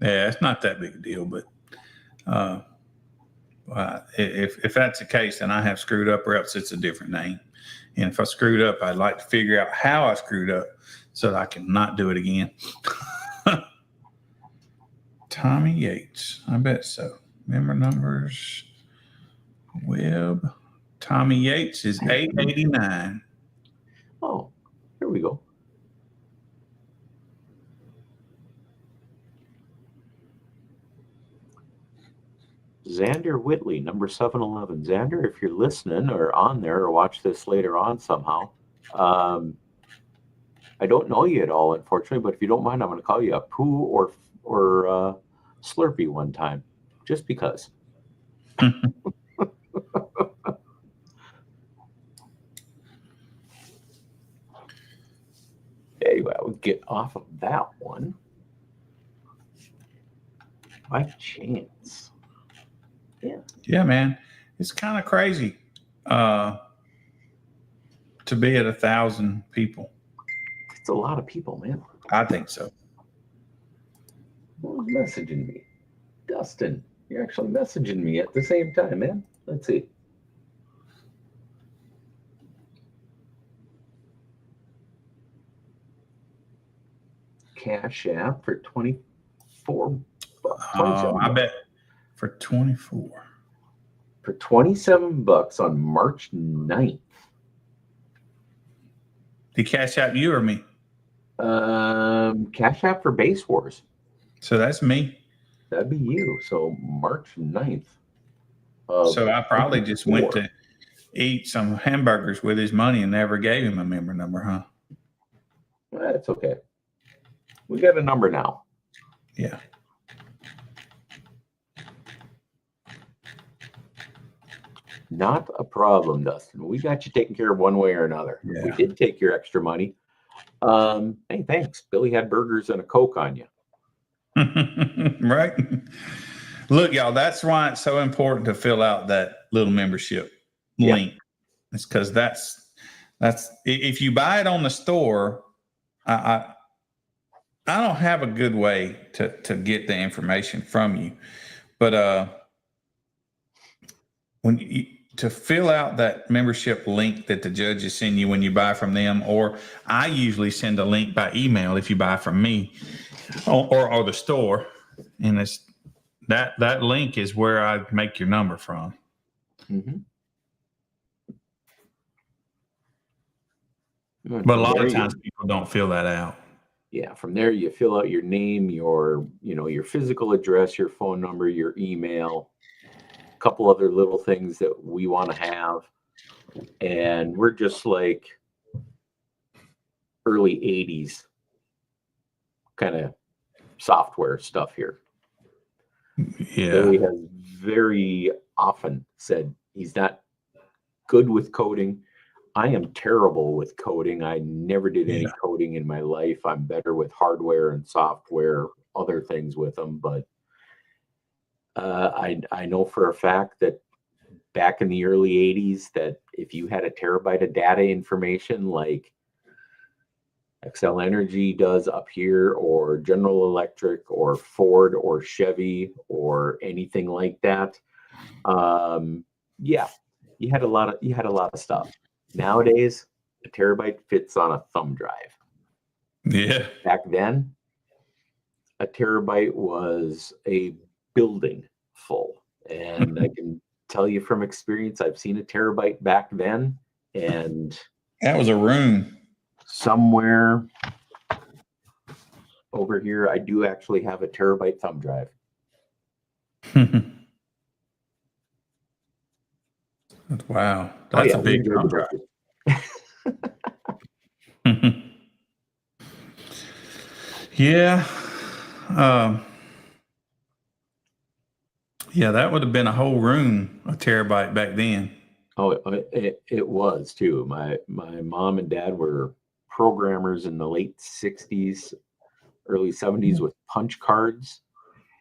A: Yeah, it's not that big a deal, but if that's the case, then I have screwed up, or else it's a different name. And if I screwed up, I'd like to figure out how I screwed up so that I can not do it again. Tommy Yates, I bet so. Member numbers, web. Tommy Yates is 889.
B: oh, here we go. Xander Whitley, number 711. Xander, if you're listening or on there or watch this later on somehow, I don't know you at all, unfortunately, but if you don't mind, I'm going to call you a Pooh or Slurpee one time, just because. Anyway, I would get off of that one. By chance.
A: Yeah, man. It's kind of crazy to be at 1,000 people.
B: It's a lot of people, man.
A: I think so.
B: Who's messaging me? Dustin, you're actually messaging me at the same time, man. Let's see. Cash App for 24 bucks.
A: I bet for 24.
B: For 27 bucks on March 9th.
A: Did Cash App you or me?
B: Cash App for Base Wars.
A: So that's me.
B: That'd be you. So March 9th.
A: So I probably just went to eat some hamburgers with his money and never gave him a member number, huh?
B: That's okay. We got a number now.
A: Yeah.
B: Not a problem, Dustin. We got you taken care of one way or another.
A: Yeah.
B: We did take your extra money. Hey, thanks. Billy had burgers and a Coke on you.
A: Right. Look, y'all, that's why it's so important to fill out that little membership link. It's because that's if you buy it on the store, I don't have a good way to get the information from you, but to fill out that membership link that the judges send you when you buy from them, or I usually send a link by email if you buy from me or the store, and it's that link is where I make your number from.
B: Mm-hmm.
A: But a lot of times people don't fill that out.
B: Yeah, from there you fill out your name, your physical address, your phone number, your email, a couple other little things that we want to have. And we're just like early 80s kind of software stuff here.
A: Yeah.
B: Billy has very often said he's not good with coding. I am terrible with coding. I never did any coding in my life. I'm better with hardware and software, other things with them. But I know for a fact that back in the early 80s, that if you had a terabyte of data information like Xcel Energy does up here, or General Electric, or Ford, or Chevy, or anything like that, yeah, you had a lot of stuff. Nowadays, a terabyte fits on a thumb drive.
A: Yeah.
B: Back then, a terabyte was a building full. And I can tell you from experience, I've seen a terabyte back then, and
A: that was a room.
B: Somewhere over here, I do actually have a terabyte thumb drive.
A: Wow. That's a big thumb drive. Yeah. Um, yeah, that would have been a whole room, a terabyte back then.
B: Oh, it was too. My mom and dad were programmers in the late 60s, early 70s with punch cards.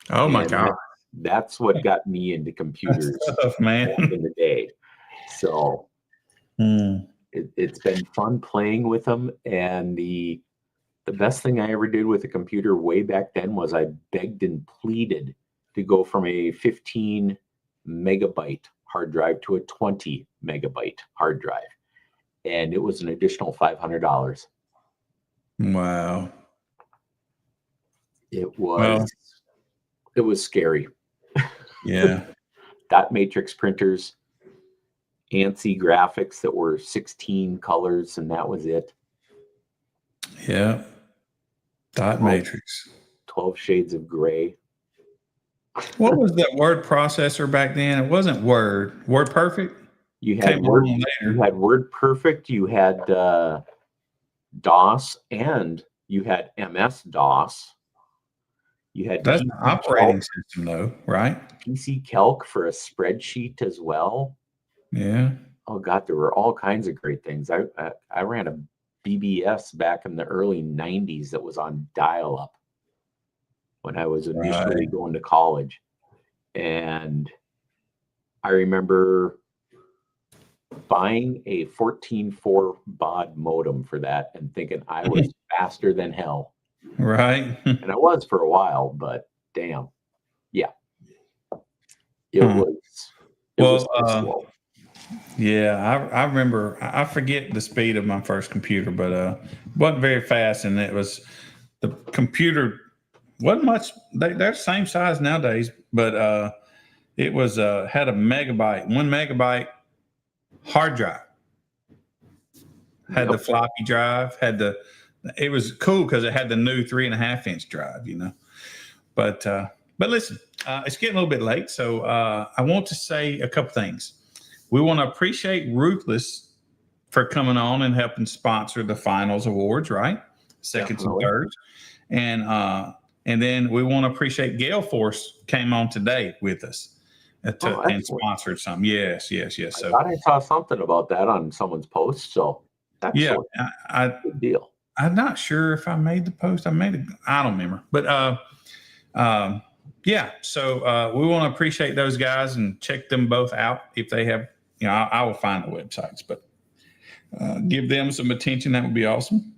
A: Oh my
B: And
A: God.
B: that's what got me into
A: That's
B: computers
A: tough, man.
B: back in the day. So
A: Mm.
B: it's been fun playing with them. And the best thing I ever did with a computer way back then was I begged and pleaded to go from a 15 megabyte hard drive to a 20 megabyte hard drive. And it was an additional $500.
A: Wow.
B: It
A: Well,
B: was scary.
A: yeah.
B: Dot matrix printers, ANSI graphics that were 16 colors, and that was it.
A: Yeah. Dot
B: 12,
A: matrix.
B: 12 shades of gray.
A: What was that word processor back then? It wasn't Word. Word Perfect
B: You had
A: came along later.
B: WordPerfect, you had DOS, and you had MS DOS. You had
A: That's an
B: PC
A: operating
B: Calc,
A: system, though, right?
B: PC Calc for a spreadsheet as well.
A: Yeah.
B: Oh God, there were all kinds of great things. I ran a BBS back in the early 90s that was on dial-up when I was initially
A: Right.
B: going to college. And I remember buying a 14.4 baud modem for that and thinking I was faster than hell.
A: Right.
B: And I was for a while, but damn. Yeah. It was
A: Well,
B: slow.
A: yeah, I remember. I forget the speed of my first computer, but wasn't very fast, and it was the computer wasn't much. They're the same size nowadays, but it was had a megabyte, 1 megabyte hard drive. Had the
B: Yep.
A: floppy drive. Had the. It was cool because it had the new 3.5 inch drive. But listen, it's getting a little bit late, so I want to say a couple things. We want to appreciate Ruthless for coming on and helping sponsor the finals awards, right? Seconds and
B: Definitely.
A: thirds, and then we want to appreciate Gale Force came on today with us and
B: excellent.
A: sponsored some. Yes.
B: I
A: So
B: thought I saw something about that on someone's post. So
A: yeah,
B: excellent. Good deal.
A: I'm not sure if I made the post. I don't remember, but yeah. So we want to appreciate those guys and check them both out if they have. I will find the websites, but give them some attention. That would be awesome.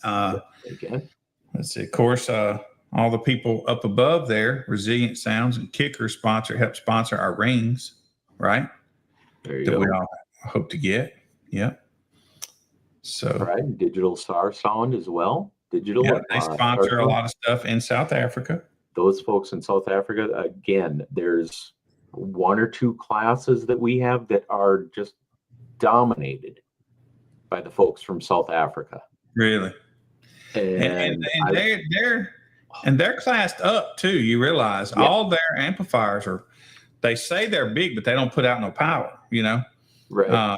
B: Again.
A: Let's see. Of course, all the people up above there, Resilient Sounds and Kicker help sponsor our rings, right?
B: There you
A: That
B: go.
A: we all hope to get. Yeah. So
B: right. Digital Star Sound as well. Digital.
A: yeah, they sponsor a lot of stuff in South Africa.
B: Those folks in South Africa, again, there's one or two classes that we have that are just dominated by the folks from South Africa.
A: Really. And they're classed up too. You realize all their amplifiers they say they're big, but they don't put out no power,
B: Right.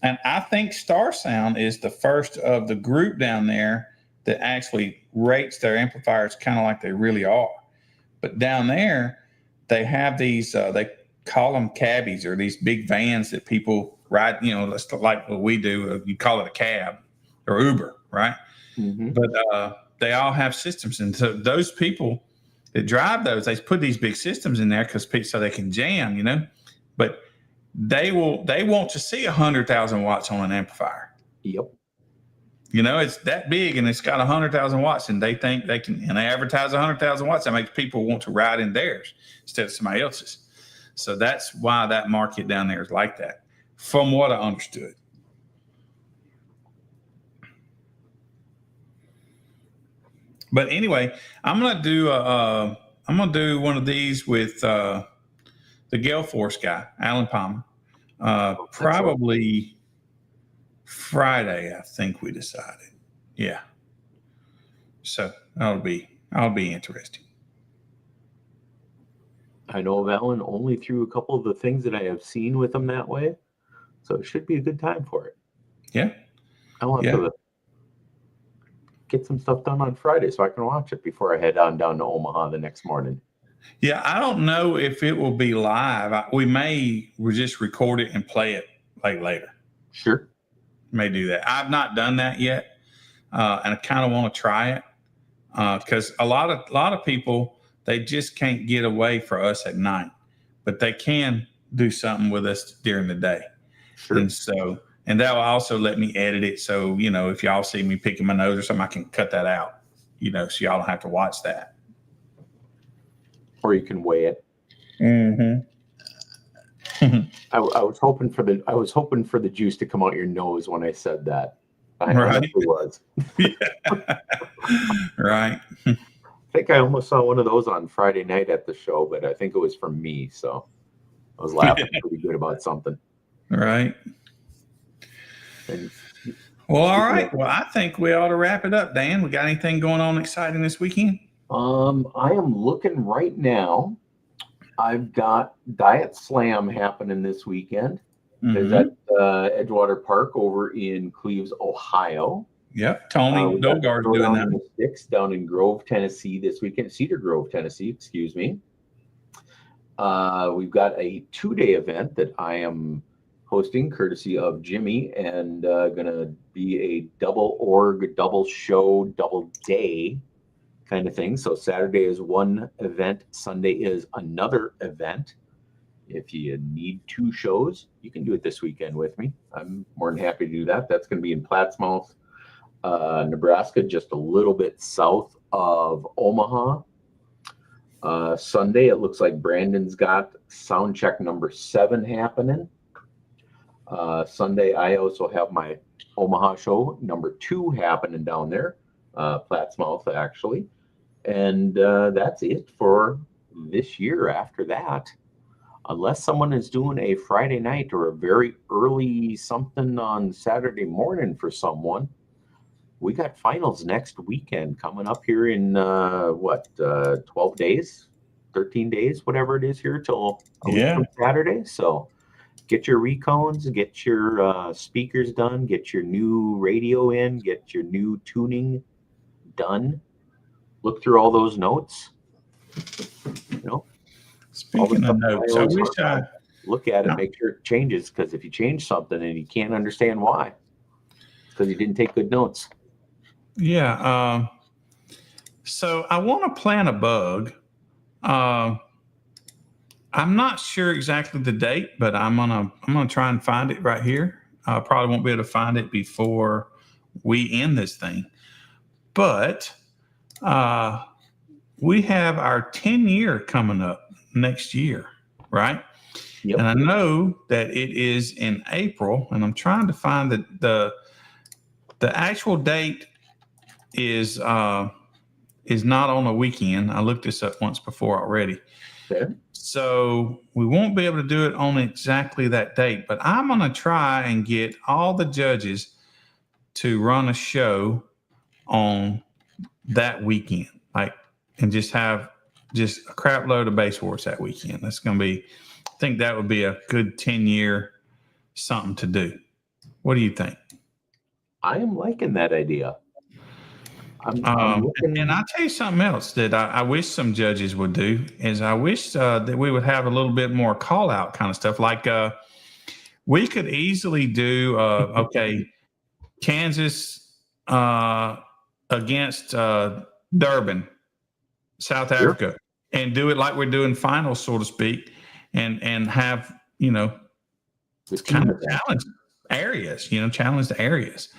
A: And I think Star Sound is the first of the group down there that actually rates their amplifiers kind of like they really are. But down there, they have these, they call them cabbies, or these big vans that people ride, like what we do. You call it a cab or Uber, right?
B: Mm-hmm.
A: But they all have systems. And so those people that drive those, they put these big systems in there so they can jam, but they want to see 100,000 watts on an amplifier.
B: Yep.
A: It's that big and it's got 100,000 watts, and they think they can, and they advertise 100,000 watts. That makes people want to ride in theirs instead of somebody else's. So that's why that market down there is like that, from what I understood. But anyway, I'm gonna do one of these with the Gale Force guy, Alan Palmer. Probably Friday, I think we decided. Yeah. So I'll be interesting.
B: I know of Alan only through a couple of the things that I have seen with him that way. So it should be a good time for it.
A: Yeah.
B: I want to get some stuff done on Friday so I can watch it before I head on down to Omaha the next morning.
A: Yeah, I don't know if it will be live. We just record it and play it like later.
B: Sure.
A: May do that. I've not done that yet, and I kind of want to try it because a lot of people, they just can't get away for us at night, but they can do something with us during the day.
B: Sure.
A: And that will also let me edit it. So, if y'all see me picking my nose or something, I can cut that out, so y'all don't have to watch that.
B: Or you can weigh it.
A: Mm-hmm.
B: I was hoping for the juice to come out your nose when I said that. I
A: Right.
B: honestly was.
A: Yeah. Right.
B: I think I almost saw one of those on Friday night at the show, but I think it was from me, so I was laughing pretty good about something.
A: Right.
B: And,
A: well, all right. Well, I think we ought to wrap it up, Dan. We got anything going on exciting this weekend?
B: I am looking right now. I've got Diet Slam happening this weekend. It's at Edgewater Park over in Cleves, Ohio.
A: Yep. Tony Dogard's doing that.
B: The Sticks down in Grove, Tennessee this weekend. Cedar Grove, Tennessee, excuse me. We've got a 2-day event that I am hosting courtesy of Jimmy, and going to be a double org, double show, double day kind of thing. So Saturday is one event, Sunday is another event. If you need 2 shows, you can do it this weekend with me. I'm more than happy to do that. That's going to be in Plattsmouth, Nebraska, just a little bit south of Omaha. Sunday, it looks like Brandon's got sound check number 7 happening. Sunday, I also have my Omaha show number 2 happening down there, Plattsmouth actually. And that's it for this year. After that, unless someone is doing a Friday night or a very early something on Saturday morning for someone, we got finals next weekend coming up here in 12 days, 13 days, whatever it is here till a week from Saturday. So get your recones, get your speakers done, get your new radio in, get your new tuning done. Look through all those notes.
A: Speaking of notes, I wish I
B: look at it, make sure it changes, because if you change something and you can't understand why, it's because you didn't take good notes.
A: Yeah. So I want to plant a bug. I'm not sure exactly the date, but I'm gonna try and find it right here. I probably won't be able to find it before we end this thing. But we have our 10-year coming up next year, right?
B: Yep.
A: And I know that it is in April, and I'm trying to find the actual date is not on a weekend. I looked this up once before already.
B: Okay.
A: So we won't be able to do it on exactly that date, but I'm going to try and get all the judges to run a show on that weekend, and just have just a crap load of base wars that weekend. That's going to be, I think that would be a good 10-year something to do. What do you think?
B: I am liking that idea.
A: And I'll tell you something else that I wish some judges would do is I wish that we would have a little bit more call out kind of stuff. Like we could easily do, Kansas against Durban, South Africa, and do it like we're doing finals, so to speak, and have, kind of challenge areas, challenge the areas.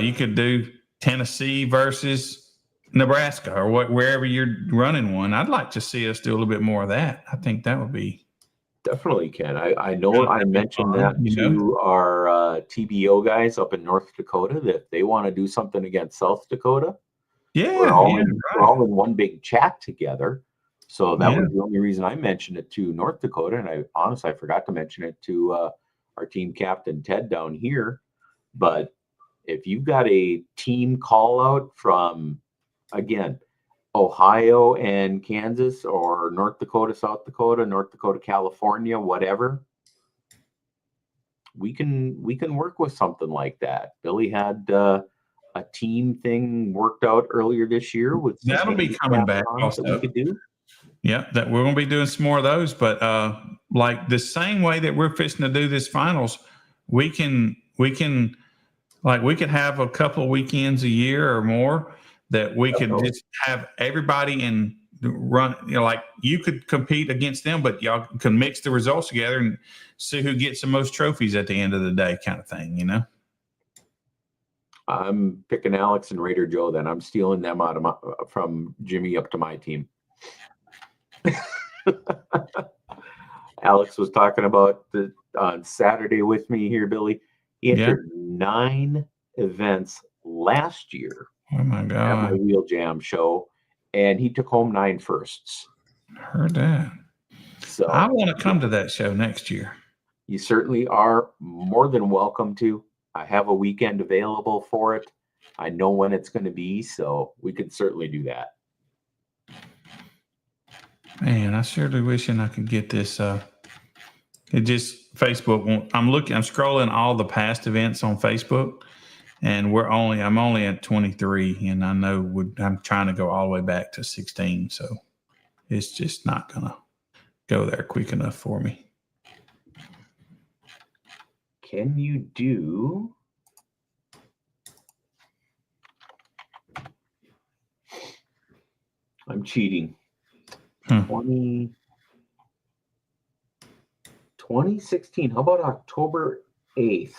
A: You could do Tennessee versus Nebraska or wherever you're running one. I'd like to see us do a little bit more of that. I think that would be.
B: Definitely can. I know I mentioned that to our TBO guys up in North Dakota, that if they want to do something against South Dakota, we're all in one big chat together. So that was the only reason I mentioned it to North Dakota. And I honestly forgot to mention it to our team captain, Ted, down here. But if you've got a team call out from, again, Ohio and Kansas, or North Dakota, South Dakota, North Dakota, California, whatever, we can work with something like that. Billy had a team thing worked out earlier this year with some
A: That'll be coming back
B: handicaps that we
A: also.
B: could do.
A: Yeah, that we're going to be doing some more of those. But like the same way that we're fixing to do this finals, we can like we could have a couple of weekends a year or more that we could
B: Definitely.
A: just have everybody in run. You know, like you could compete against them, but y'all can mix the results together and see who gets the most trophies at the end of the day, kind of thing. You know.
B: I'm picking Alex and Raider Joe. Then I'm stealing them out of from Jimmy up to my team. Alex was talking about on Saturday with me here, Billy. He entered 9 events last year
A: Oh my
B: at my
A: God.
B: Wheel Jam show, and he took home 9 firsts.
A: Heard that.
B: So
A: I want to come to that show next year.
B: you certainly are more than welcome to. I have a weekend available for it. I know when it's going to be, so we could certainly do that.
A: Man, I surely wishing I could get this. It just Facebook won't. I'm scrolling all the past events on Facebook, and I'm only at 23, and I know I'm trying to go all the way back to 16, so it's just not gonna go there quick enough for me.
B: Can you do? I'm cheating. 2016. How about October 8th?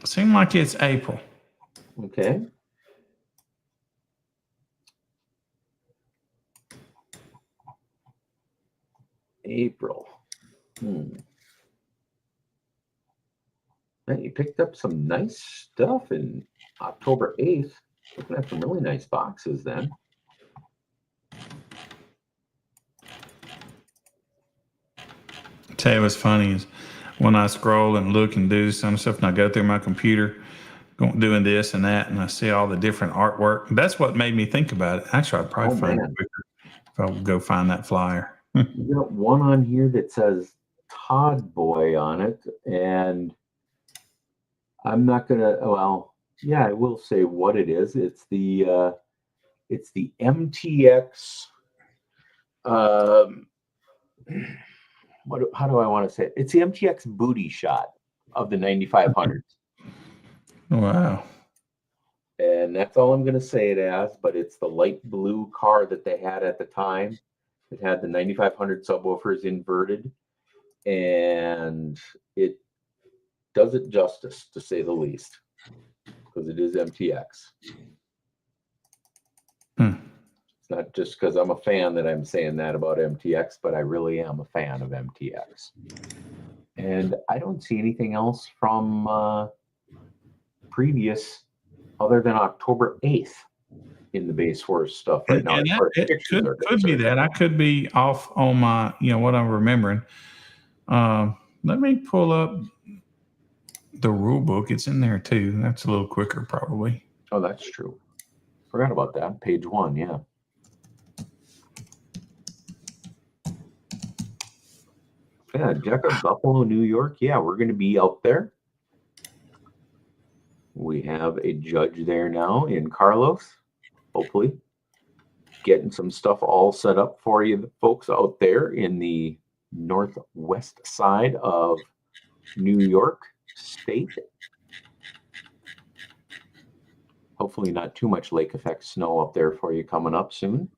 A: Seems like it's April.
B: Okay. April. Man, you picked up some nice stuff in October 8th. Looking at some really nice boxes then.
A: Tell you what's funny is when I scroll and look and do some stuff, and I go through my computer, doing this and that, and I see all the different artwork. That's what made me think about it. Actually, I'd probably find it quicker if I would go find that flyer.
B: You got one on here that says Todd Boy on it, and I'm not gonna. Well, yeah, I will say what it is. It's the MTX. How do I want to say it? It's the MTX booty shot of the 9500s.
A: Wow.
B: And that's all I'm going to say it as, but it's the light blue car that they had at the time. It had the 9500 subwoofers inverted, and it does it justice, to say the least, because it is MTX. It's not just because I'm a fan that I'm saying that about MTX, but I really am a fan of MTX. And I don't see anything else from previous other than October 8th in the base force stuff right now.
A: It could be that. I could be off on my, what I'm remembering. Let me pull up the rule book. It's in there too. That's a little quicker probably.
B: Oh, that's true. Forgot about that. Page 1, yeah. Yeah, Jack of Buffalo, New York. Yeah, we're going to be out there. We have a judge there now in Carlos, hopefully. Getting some stuff all set up for you folks out there in the northwest side of New York State. Hopefully not too much lake effect snow up there for you coming up soon.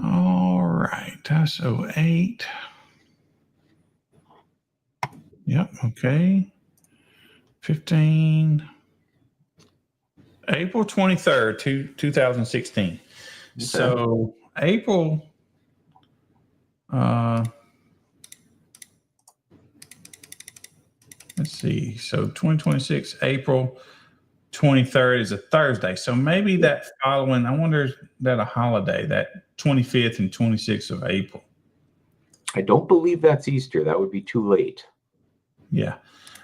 A: All right, so 8. Yep, okay. 15. April 23rd, 2016. Okay. So April, let's see. So 2026, April 23rd is a Thursday. So maybe that following, I wonder, is that a holiday, that 25th and 26th of April?
B: I don't believe that's Easter. That would be too late.
A: Yeah.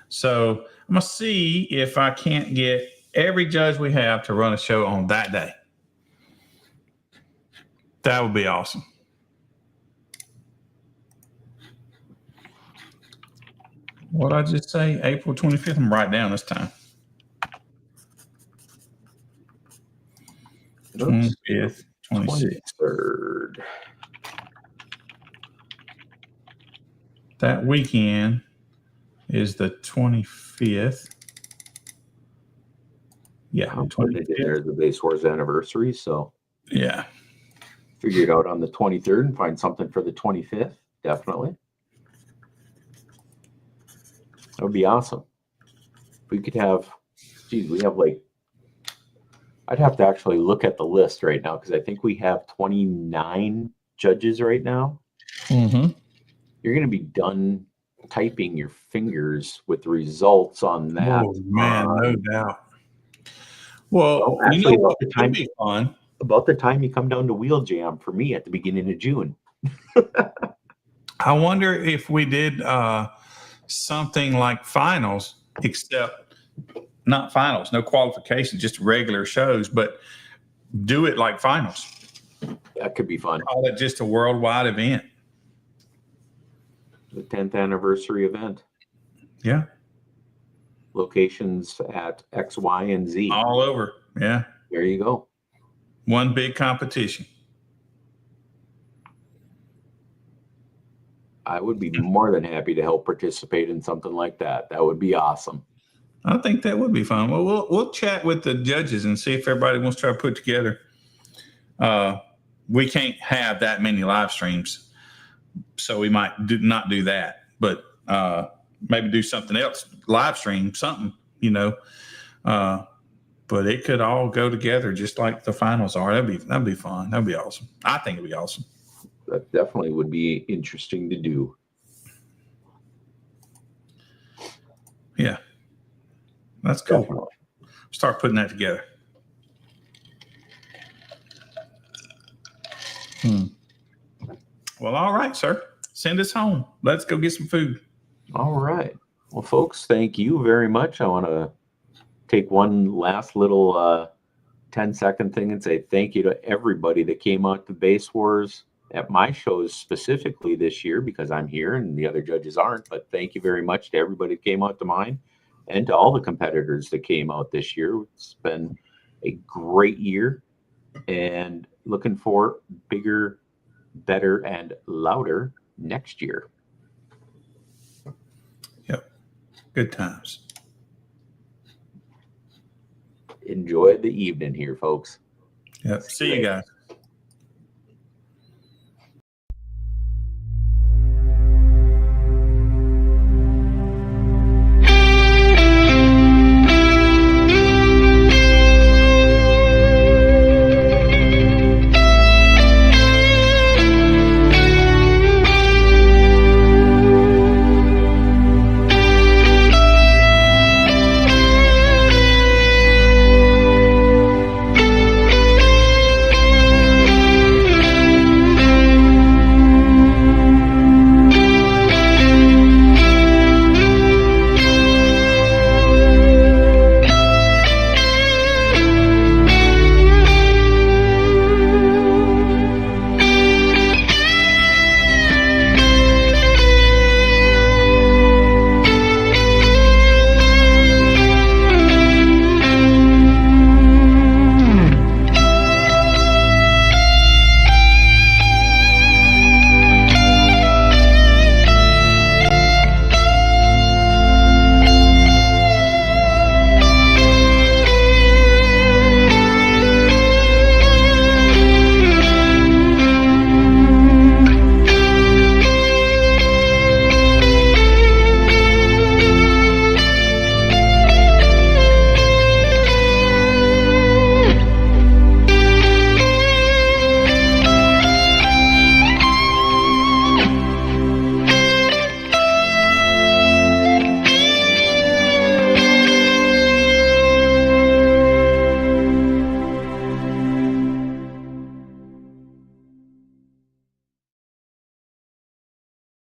A: So I'm going to see if I can't get every judge we have to run a show on that day. That would be awesome. What I just say? April 25th. I'm right down this time.
B: Oops.
A: 25th, 26th.
B: 23rd.
A: That weekend is the 25th. Yeah,
B: I'm putting it in there as the Base Wars anniversary, so
A: yeah.
B: figure it out on the 23rd and find something for the 25th. Definitely. That would be awesome. If we could have, geez, we have like, I'd have to actually look at the list right now because I think we have 29 judges right now.
A: Mm-hmm.
B: You're going to be done typing your fingers with the results on that.
A: Oh, man, no doubt. Well,
B: actually,
A: what would be fun?
B: About the time you come down to Wheel Jam for me at the beginning of June.
A: I wonder if we did something like finals, except not finals, no qualifications, just regular shows, but do it like finals.
B: That could be fun.
A: Call it just a worldwide event.
B: The 10th anniversary event.
A: Yeah.
B: Locations at X, Y, and Z.
A: All over. Yeah.
B: There you go.
A: One big competition.
B: I would be more than happy to help participate in something like that. That would be awesome.
A: I think that would be fun. Well, we'll chat with the judges and see if everybody wants to try to put together. We can't have that many live streams, so we might not do that. But maybe do something else, live stream something, But it could all go together just like the finals are. That'd be fun. That'd be awesome. I think it'd be awesome.
B: That definitely would be interesting to do.
A: Yeah. That's cool.
B: Definitely.
A: Start putting that together. Well, all right, sir. Send us home. Let's go get some food.
B: All right. Well, folks, thank you very much. I want to take one last little 10-second thing and say thank you to everybody that came out to Base Wars at my shows specifically this year, because I'm here and the other judges aren't. But thank you very much to everybody that came out to mine and to all the competitors that came out this year. It's been a great year and looking for bigger, better, and louder next year.
A: Yep. Good times.
B: Enjoy the evening here, folks.
A: Yep. See you guys.